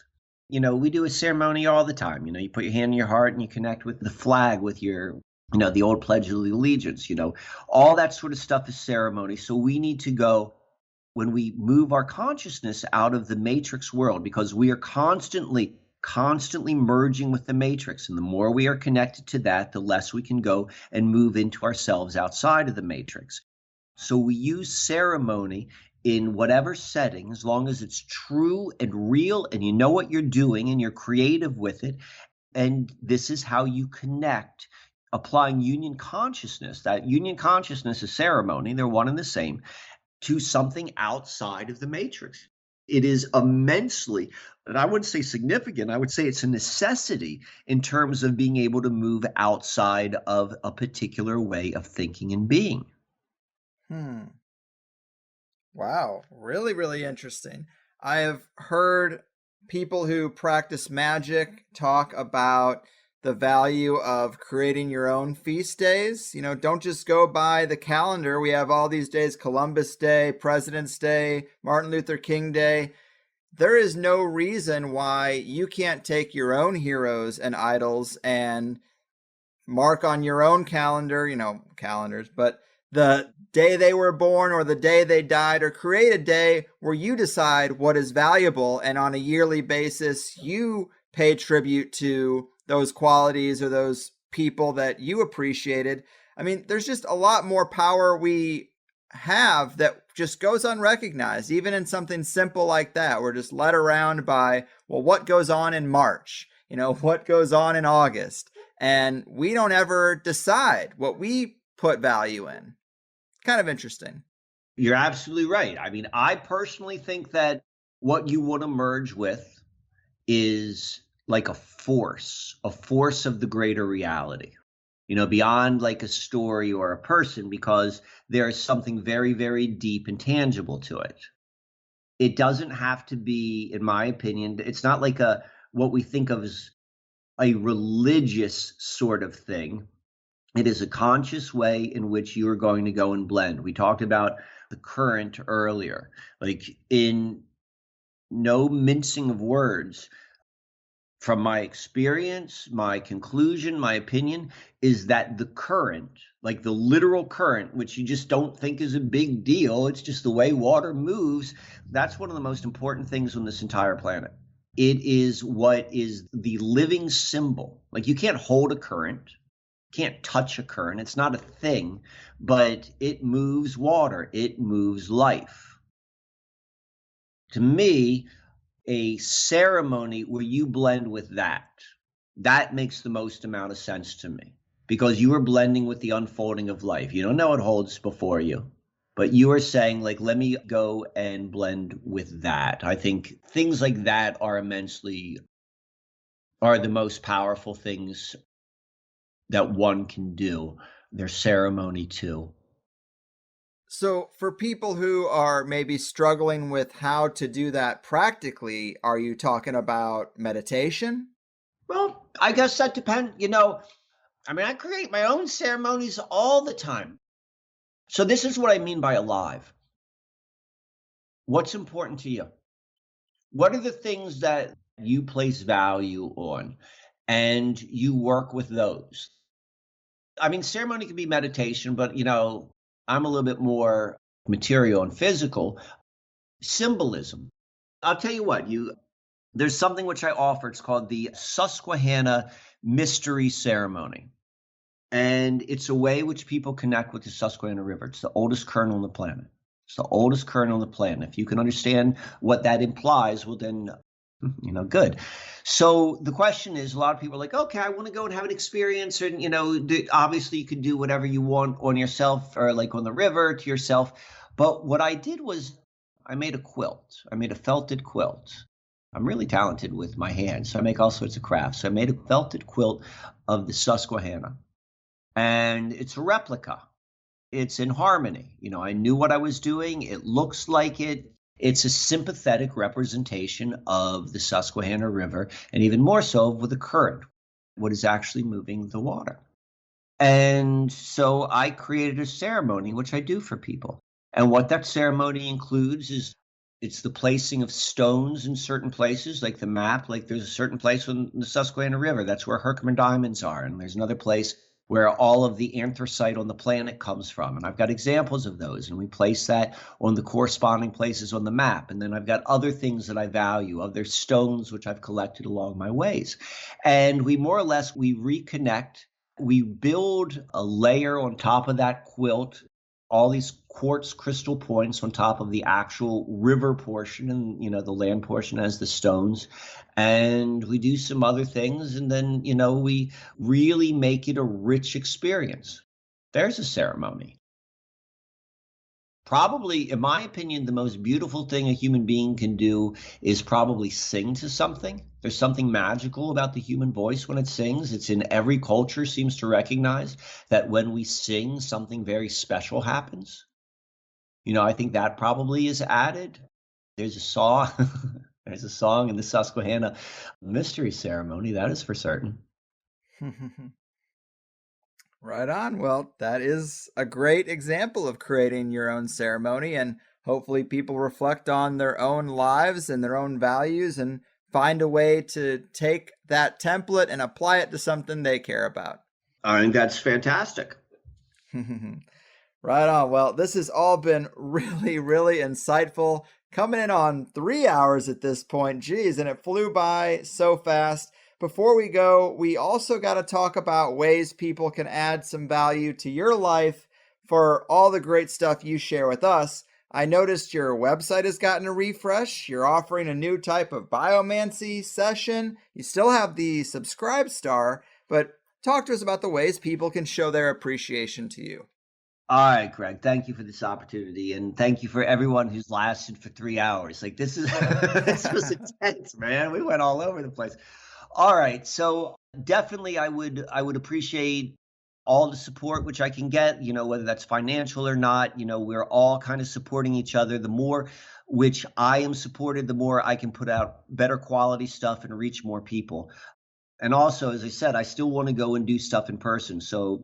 We do a ceremony all the time. You put your hand in your heart and you connect with the flag, with your, the old Pledge of Allegiance, all that sort of stuff is ceremony. So we need to go, when we move our consciousness out of the matrix world, because we are constantly merging with the matrix. And the more we are connected to that, the less we can go and move into ourselves outside of the matrix. So we use ceremony in whatever setting, as long as it's true and real and you know what you're doing and you're creative with it. And this is how you connect, applying union consciousness. That union consciousness is ceremony. They're one and the same. To something outside of the matrix. It is immensely, and I wouldn't say significant, I would say it's a necessity in terms of being able to move outside of a particular way of thinking and being. Wow, really, really interesting. I have heard people who practice magic talk about the value of creating your own feast days. Don't just go by the calendar. We have all these days: Columbus Day, President's Day, Martin Luther King Day. There is no reason why you can't take your own heroes and idols and mark on your own calendar, calendars, but the day they were born or the day they died, or create a day where you decide what is valuable, and on a yearly basis, you pay tribute to those qualities or those people that you appreciated. I mean, there's just a lot more power we have that just goes unrecognized, even in something simple like that. We're just led around by, well, what goes on in March? What goes on in August? And we don't ever decide what we put value in. Kind of interesting. You're absolutely right. I mean, I personally think that what you want to merge with is like a force of the greater reality, beyond like a story or a person, because there is something very, very deep and tangible to it. It doesn't have to be, in my opinion, it's not like what we think of as a religious sort of thing. It is a conscious way in which you are going to go and blend. We talked about the current earlier, like in no mincing of words. From my experience, my conclusion, my opinion is that the current, like the literal current, which you just don't think is a big deal, it's just the way water moves, that's one of the most important things on this entire planet. It is what is the living symbol. Like, you can't hold a current, can't touch a current. It's not a thing, but it moves water. It moves life. To me, a ceremony where you blend with that makes the most amount of sense to me, because you are blending with the unfolding of life. You don't know what holds before you, but you are saying, like, let me go and blend with that. I think things like that are the most powerful things that one can do. Their ceremony too. So for people who are maybe struggling with how to do that practically, are you talking about meditation? Well, I guess that depends. I create my own ceremonies all the time. So this is what I mean by alive. What's important to you? What are the things that you place value on, and you work with those? I mean, ceremony can be meditation, but, I'm a little bit more material and physical. Symbolism. I'll tell you what, there's something which I offer. It's called the Susquehanna Mystery Ceremony. And it's a way which people connect with the Susquehanna River. It's the oldest current on the planet. It's the oldest current on the planet. If you can understand what that implies, well, then, good. So the question is, a lot of people are like, okay, I want to go and have an experience. And, obviously you can do whatever you want on yourself, or like on the river to yourself. But what I did was I made a quilt. I made a felted quilt. I'm really talented with my hands, so I make all sorts of crafts. So I made a felted quilt of the Susquehanna. And it's a replica. It's in harmony. I knew what I was doing. It looks like it. It's a sympathetic representation of the Susquehanna River, and even more so with the current, what is actually moving the water. And so I created a ceremony, which I do for people. And what that ceremony includes is it's the placing of stones in certain places, like the map. Like, there's a certain place on the Susquehanna River. That's where Herkimer diamonds are. And there's another place where all of the anthracite on the planet comes from. And I've got examples of those. And we place that on the corresponding places on the map. And then I've got other things that I value, other stones which I've collected along my ways. And we reconnect. We build a layer on top of that quilt, all these quartz crystal points on top of the actual river portion, and the land portion as the stones. And we do some other things, and then we really make it a rich experience. There's a ceremony. Probably, in my opinion, the most beautiful thing a human being can do is probably sing to something. There's something magical about the human voice when it sings. It's in every culture seems to recognize that when we sing, something very special happens. I think that probably is added. There's a song. There's a song in the Susquehanna Mystery Ceremony, that is for certain. Right on. Well, that is a great example of creating your own ceremony, and hopefully people reflect on their own lives and their own values and find a way to take that template and apply it to something they care about. I think that's fantastic. Right on. Well, this has all been really, really insightful. Coming in on 3 hours at this point. Geez, and it flew by so fast. Before we go, we also got to talk about ways people can add some value to your life for all the great stuff you share with us. I noticed your website has gotten a refresh. You're offering a new type of biomancy session. You still have the subscribe star, but talk to us about the ways people can show their appreciation to you. All right, Greg, thank you for this opportunity. And thank you for everyone who's lasted for 3 hours. Like this was intense, man. We went all over the place. All right. So definitely I would appreciate all the support which I can get, whether that's financial or not. We're all kind of supporting each other. The more which I am supported, the more I can put out better quality stuff and reach more people. And also, as I said, I still want to go and do stuff in person. So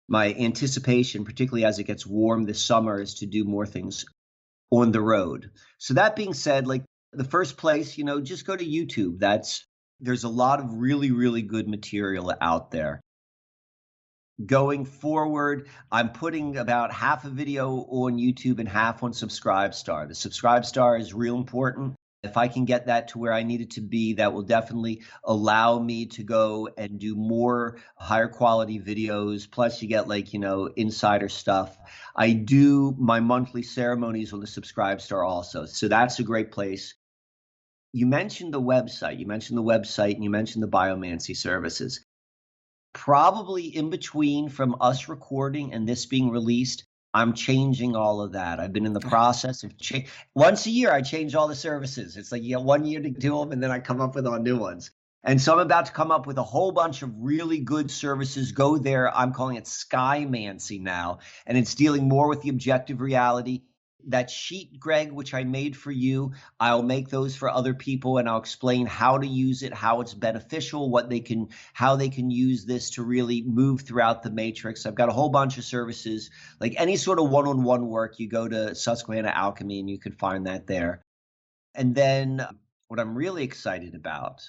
my anticipation, particularly as it gets warm this summer, is to do more things on the road. So that being said, like the first place, just go to YouTube. There's a lot of really, really good material out there. Going forward, I'm putting about half a video on YouTube and half on Subscribestar. The Subscribestar is real important. If I can get that to where I need it to be, that will definitely allow me to go and do more higher quality videos. Plus you get insider stuff. I do my monthly ceremonies on the Subscribestar also. So that's a great place. You mentioned the website, and you mentioned the biomancy services. Probably in between from us recording and this being released, I'm changing all of that. I've been in the process of once a year, I change all the services. It's like, 1 year to do them, and then I come up with all new ones. And so I'm about to come up with a whole bunch of really good services. Go there. I'm calling it Skymancy now, and it's dealing more with the objective reality. That sheet, Greg, which I made for you, I'll make those for other people, and I'll explain how to use it, how it's beneficial, how they can use this to really move throughout the matrix. I've got a whole bunch of services, like any sort of one-on-one work. You go to Susquehanna Alchemy and you can find that there. And then what I'm really excited about,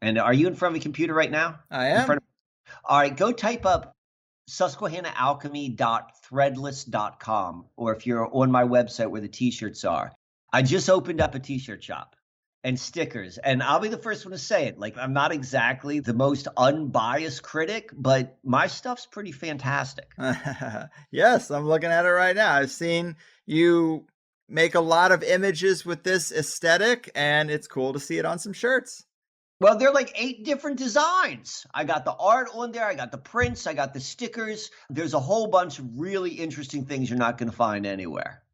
and are you in front of a computer right now? I am. All right, go type up susquehannaalchemy.threadless.com, or if you're on my website where the t-shirts are. I just opened up a t-shirt shop and stickers, and I'll be the first one to say it. Like, I'm not exactly the most unbiased critic, but my stuff's pretty fantastic. Yes, I'm looking at it right now. I've seen you make a lot of images with this aesthetic, and it's cool to see it on some shirts. Well, they're like 8 different designs. I got the art on there. I got the prints. I got the stickers. There's a whole bunch of really interesting things you're not going to find anywhere.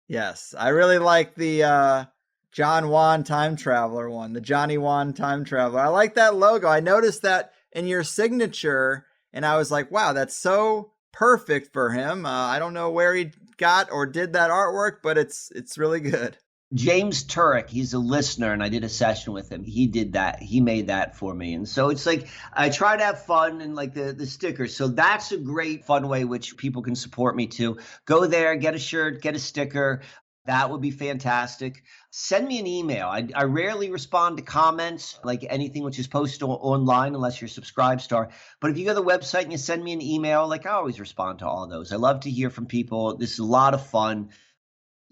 Yes, I really like the John Wann Time Traveler one, the Johnny Wann Time Traveler. I like that logo. I noticed that in your signature, and I was like, wow, that's so perfect for him. I don't know where he got or did that artwork, but it's really good. James Turek, he's a listener, and I did a session with him. He did that. He made that for me. And so it's like I try to have fun and like the stickers. So that's a great fun way which people can support me too. Go there, get a shirt, get a sticker. That would be fantastic. Send me an email. I rarely respond to comments, like anything which is posted online, unless you're Subscribestar. But if you go to the website and you send me an email, like I always respond to all of those. I love to hear from people. This is a lot of fun.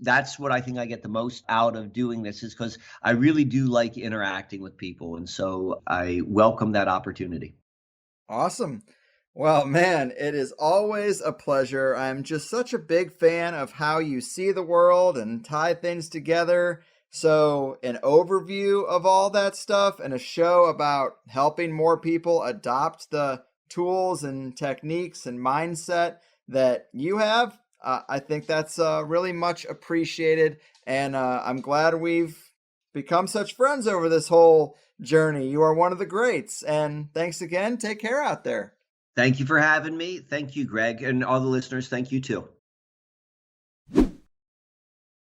That's what I think I get the most out of doing this, is because I really do like interacting with people. And so I welcome that opportunity. Awesome. Well, man, it is always a pleasure. I'm just such a big fan of how you see the world and tie things together. So an overview of all that stuff and a show about helping more people adopt the tools and techniques and mindset that you have, I think that's really much appreciated, and I'm glad we've become such friends over this whole journey. You are one of the greats, and thanks again. Take care out there. Thank you for having me. Thank you, Greg, and all the listeners. Thank you, too.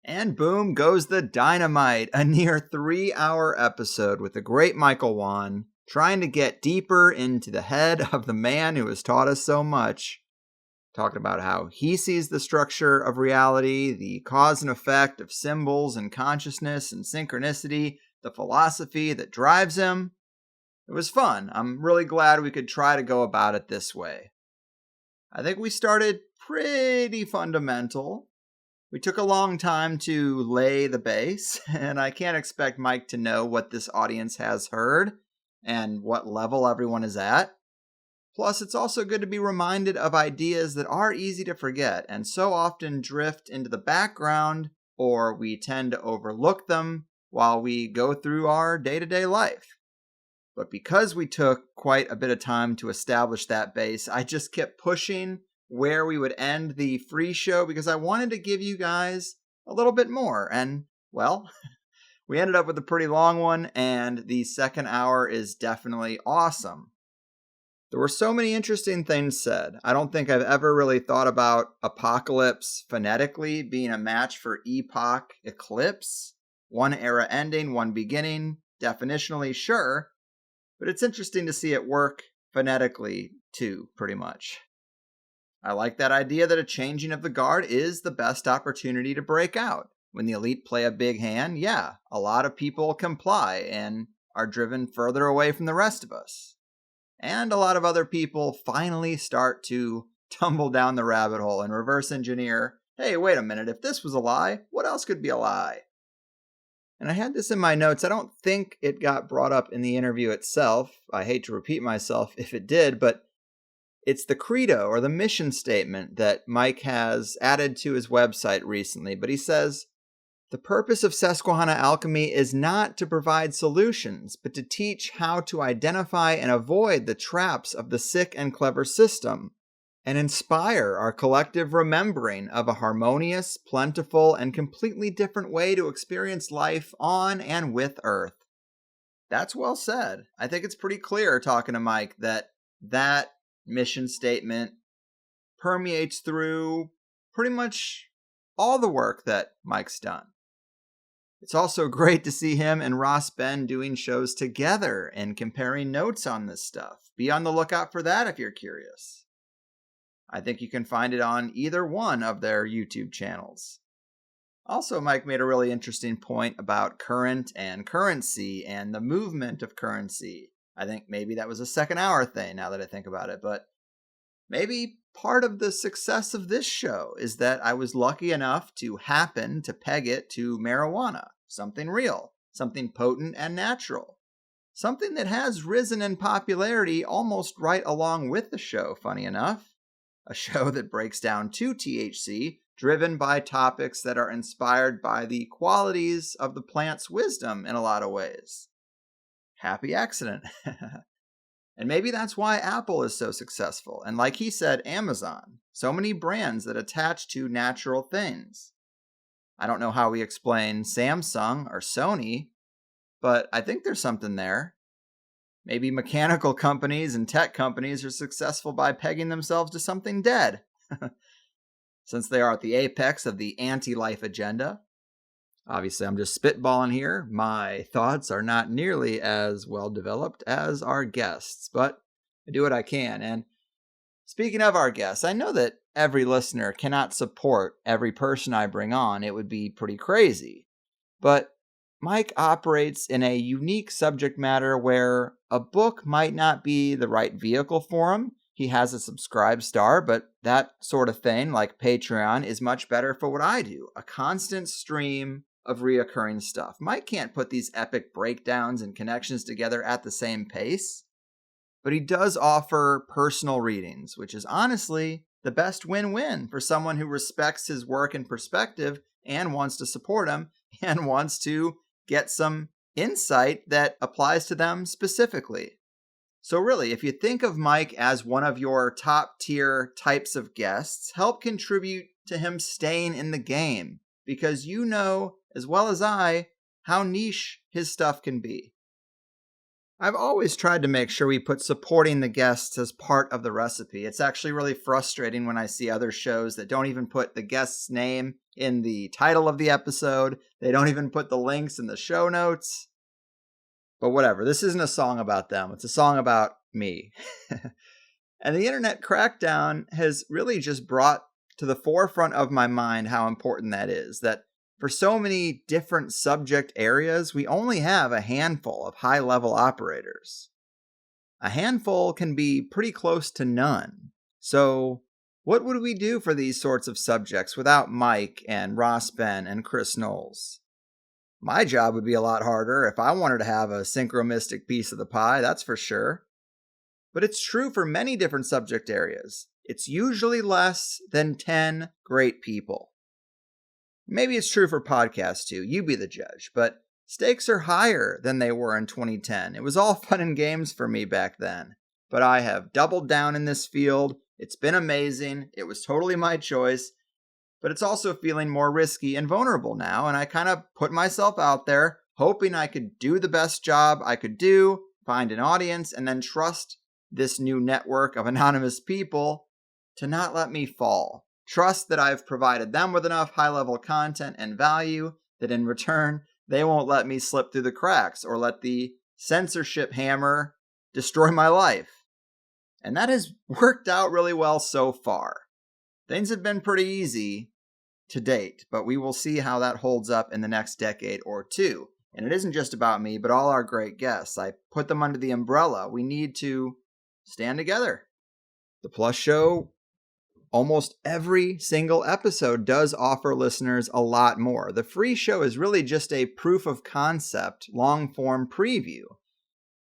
And boom goes the dynamite, a near 3-hour episode with the great Michael Wann, trying to get deeper into the head of the man who has taught us so much. Talking about how he sees the structure of reality, the cause and effect of symbols and consciousness and synchronicity, the philosophy that drives him. It was fun. I'm really glad we could try to go about it this way. I think we started pretty fundamental. We took a long time to lay the base, and I can't expect Mike to know what this audience has heard and what level everyone is at. Plus, it's also good to be reminded of ideas that are easy to forget and so often drift into the background, or we tend to overlook them while we go through our day-to-day life. But because we took quite a bit of time to establish that base, I just kept pushing where we would end the free show because I wanted to give you guys a little bit more. And, well, we ended up with a pretty long one, and the second hour is definitely awesome. There were so many interesting things said. I don't think I've ever really thought about apocalypse phonetically being a match for epoch eclipse. One era ending, one beginning. Definitionally, sure. But it's interesting to see it work phonetically, too, pretty much. I like that idea that a changing of the guard is the best opportunity to break out. When the elite play a big hand, yeah, a lot of people comply and are driven further away from the rest of us. And a lot of other people finally start to tumble down the rabbit hole and reverse engineer, hey, wait a minute, if this was a lie, what else could be a lie? And I had this in my notes. I don't think it got brought up in the interview itself. I hate to repeat myself if it did, but it's the credo or the mission statement that Mike has added to his website recently. But he says, the purpose of Susquehanna Alchemy is not to provide solutions, but to teach how to identify and avoid the traps of the sick and clever system, and inspire our collective remembering of a harmonious, plentiful, and completely different way to experience life on and with Earth. That's well said. I think it's pretty clear talking to Mike that mission statement permeates through pretty much all the work that Mike's done. It's also great to see him and Ross Ben doing shows together and comparing notes on this stuff. Be on the lookout for that if you're curious. I think you can find it on either one of their YouTube channels. Also, Mike made a really interesting point about current and currency and the movement of currency. I think maybe that was a second hour thing now that I think about it, but maybe part of the success of this show is that I was lucky enough to happen to peg it to marijuana, something real, something potent and natural, something that has risen in popularity almost right along with the show, funny enough, a show that breaks down to THC, driven by topics that are inspired by the qualities of the plant's wisdom in a lot of ways. Happy accident. And maybe that's why Apple is so successful. And like he said, Amazon. So many brands that attach to natural things. I don't know how we explain Samsung or Sony, but I think there's something there. Maybe mechanical companies and tech companies are successful by pegging themselves to something dead. Since they are at the apex of the anti-life agenda. Obviously, I'm just spitballing here. My thoughts are not nearly as well developed as our guests, but I do what I can. And speaking of our guests, I know that every listener cannot support every person I bring on. It would be pretty crazy. But Mike operates in a unique subject matter where a book might not be the right vehicle for him. He has a subscribe star, but that sort of thing, like Patreon, is much better for what I do. A constant stream of reoccurring stuff. Mike can't put these epic breakdowns and connections together at the same pace, but he does offer personal readings, which is honestly the best win-win for someone who respects his work and perspective and wants to support him and wants to get some insight that applies to them specifically. So really, if you think of Mike as one of your top tier types of guests, help contribute to him staying in the game, because you know as well as I how niche his stuff can be. I've always tried to make sure we put supporting the guests as part of the recipe. It's actually really frustrating when I see other shows that don't even put the guest's name in the title of the episode. They don't even put the links in the show notes. But whatever, this isn't a song about them. It's a song about me. And the internet crackdown has really just brought to the forefront of my mind how important that is. That for so many different subject areas, we only have a handful of high-level operators. A handful can be pretty close to none. So what would we do for these sorts of subjects without Mike and Ross Ben and Chris Knowles? My job would be a lot harder if I wanted to have a synchromystic piece of the pie, that's for sure. But it's true for many different subject areas. It's usually less than 10 great people. Maybe it's true for podcasts too, you be the judge, but stakes are higher than they were in 2010. It was all fun and games for me back then, but I have doubled down in this field. It's been amazing. It was totally my choice, but it's also feeling more risky and vulnerable now, and I kind of put myself out there, hoping I could do the best job I could do, find an audience, and then trust this new network of anonymous people to not let me fall. Trust that I've provided them with enough high-level content and value that in return, they won't let me slip through the cracks or let the censorship hammer destroy my life. And that has worked out really well so far. Things have been pretty easy to date, but we will see how that holds up in the next decade or two. And it isn't just about me, but all our great guests. I put them under the umbrella. We need to stand together. The Plus Show, almost every single episode does offer listeners a lot more. The free show is really just a proof of concept, long-form preview.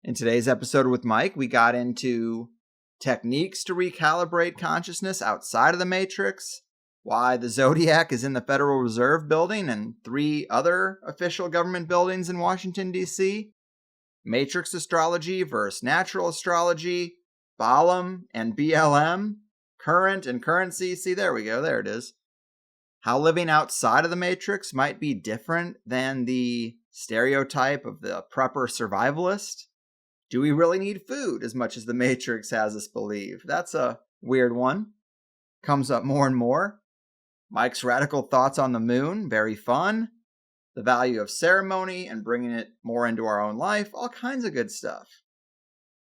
In today's episode with Mike, we got into techniques to recalibrate consciousness outside of the Matrix, why the Zodiac is in the Federal Reserve Building and 3 other official government buildings in Washington, D.C., Matrix astrology versus natural astrology, Balaam and BLM, current and currency. See, there we go. There it is. How living outside of the Matrix might be different than the stereotype of the prepper survivalist. Do we really need food as much as the Matrix has us believe? That's a weird one. Comes up more and more. Mike's radical thoughts on the moon, very fun. The value of ceremony and bringing it more into our own life, all kinds of good stuff.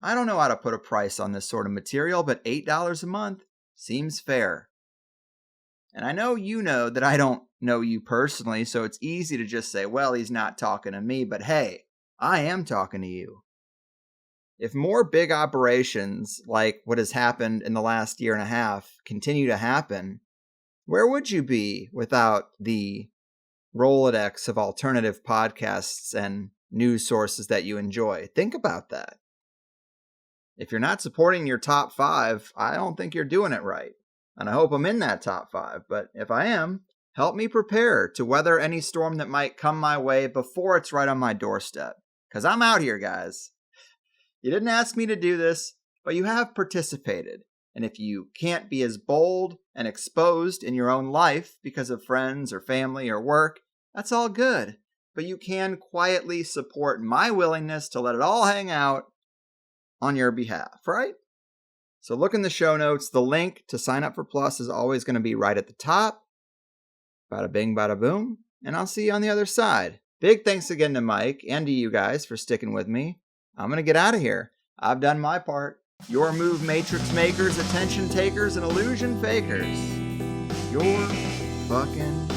I don't know how to put a price on this sort of material, but $8 a month seems fair. And I know you know that I don't know you personally, so it's easy to just say, well, he's not talking to me, but hey, I am talking to you. If more big operations like what has happened in the last year and a half continue to happen, where would you be without the Rolodex of alternative podcasts and news sources that you enjoy? Think about that. If you're not supporting your top 5, I don't think you're doing it right. And I hope I'm in that top 5. But if I am, help me prepare to weather any storm that might come my way before it's right on my doorstep. Because I'm out here, guys. You didn't ask me to do this, but you have participated. And if you can't be as bold and exposed in your own life because of friends or family or work, that's all good. But you can quietly support my willingness to let it all hang out on your behalf, right? So look in the show notes. The link to sign up for Plus is always going to be right at the top. Bada bing, bada boom. And I'll see you on the other side. Big thanks again to Mike and to you guys for sticking with me. I'm going to get out of here. I've done my part. Your move, Matrix makers, attention takers, and illusion fakers. You're fucking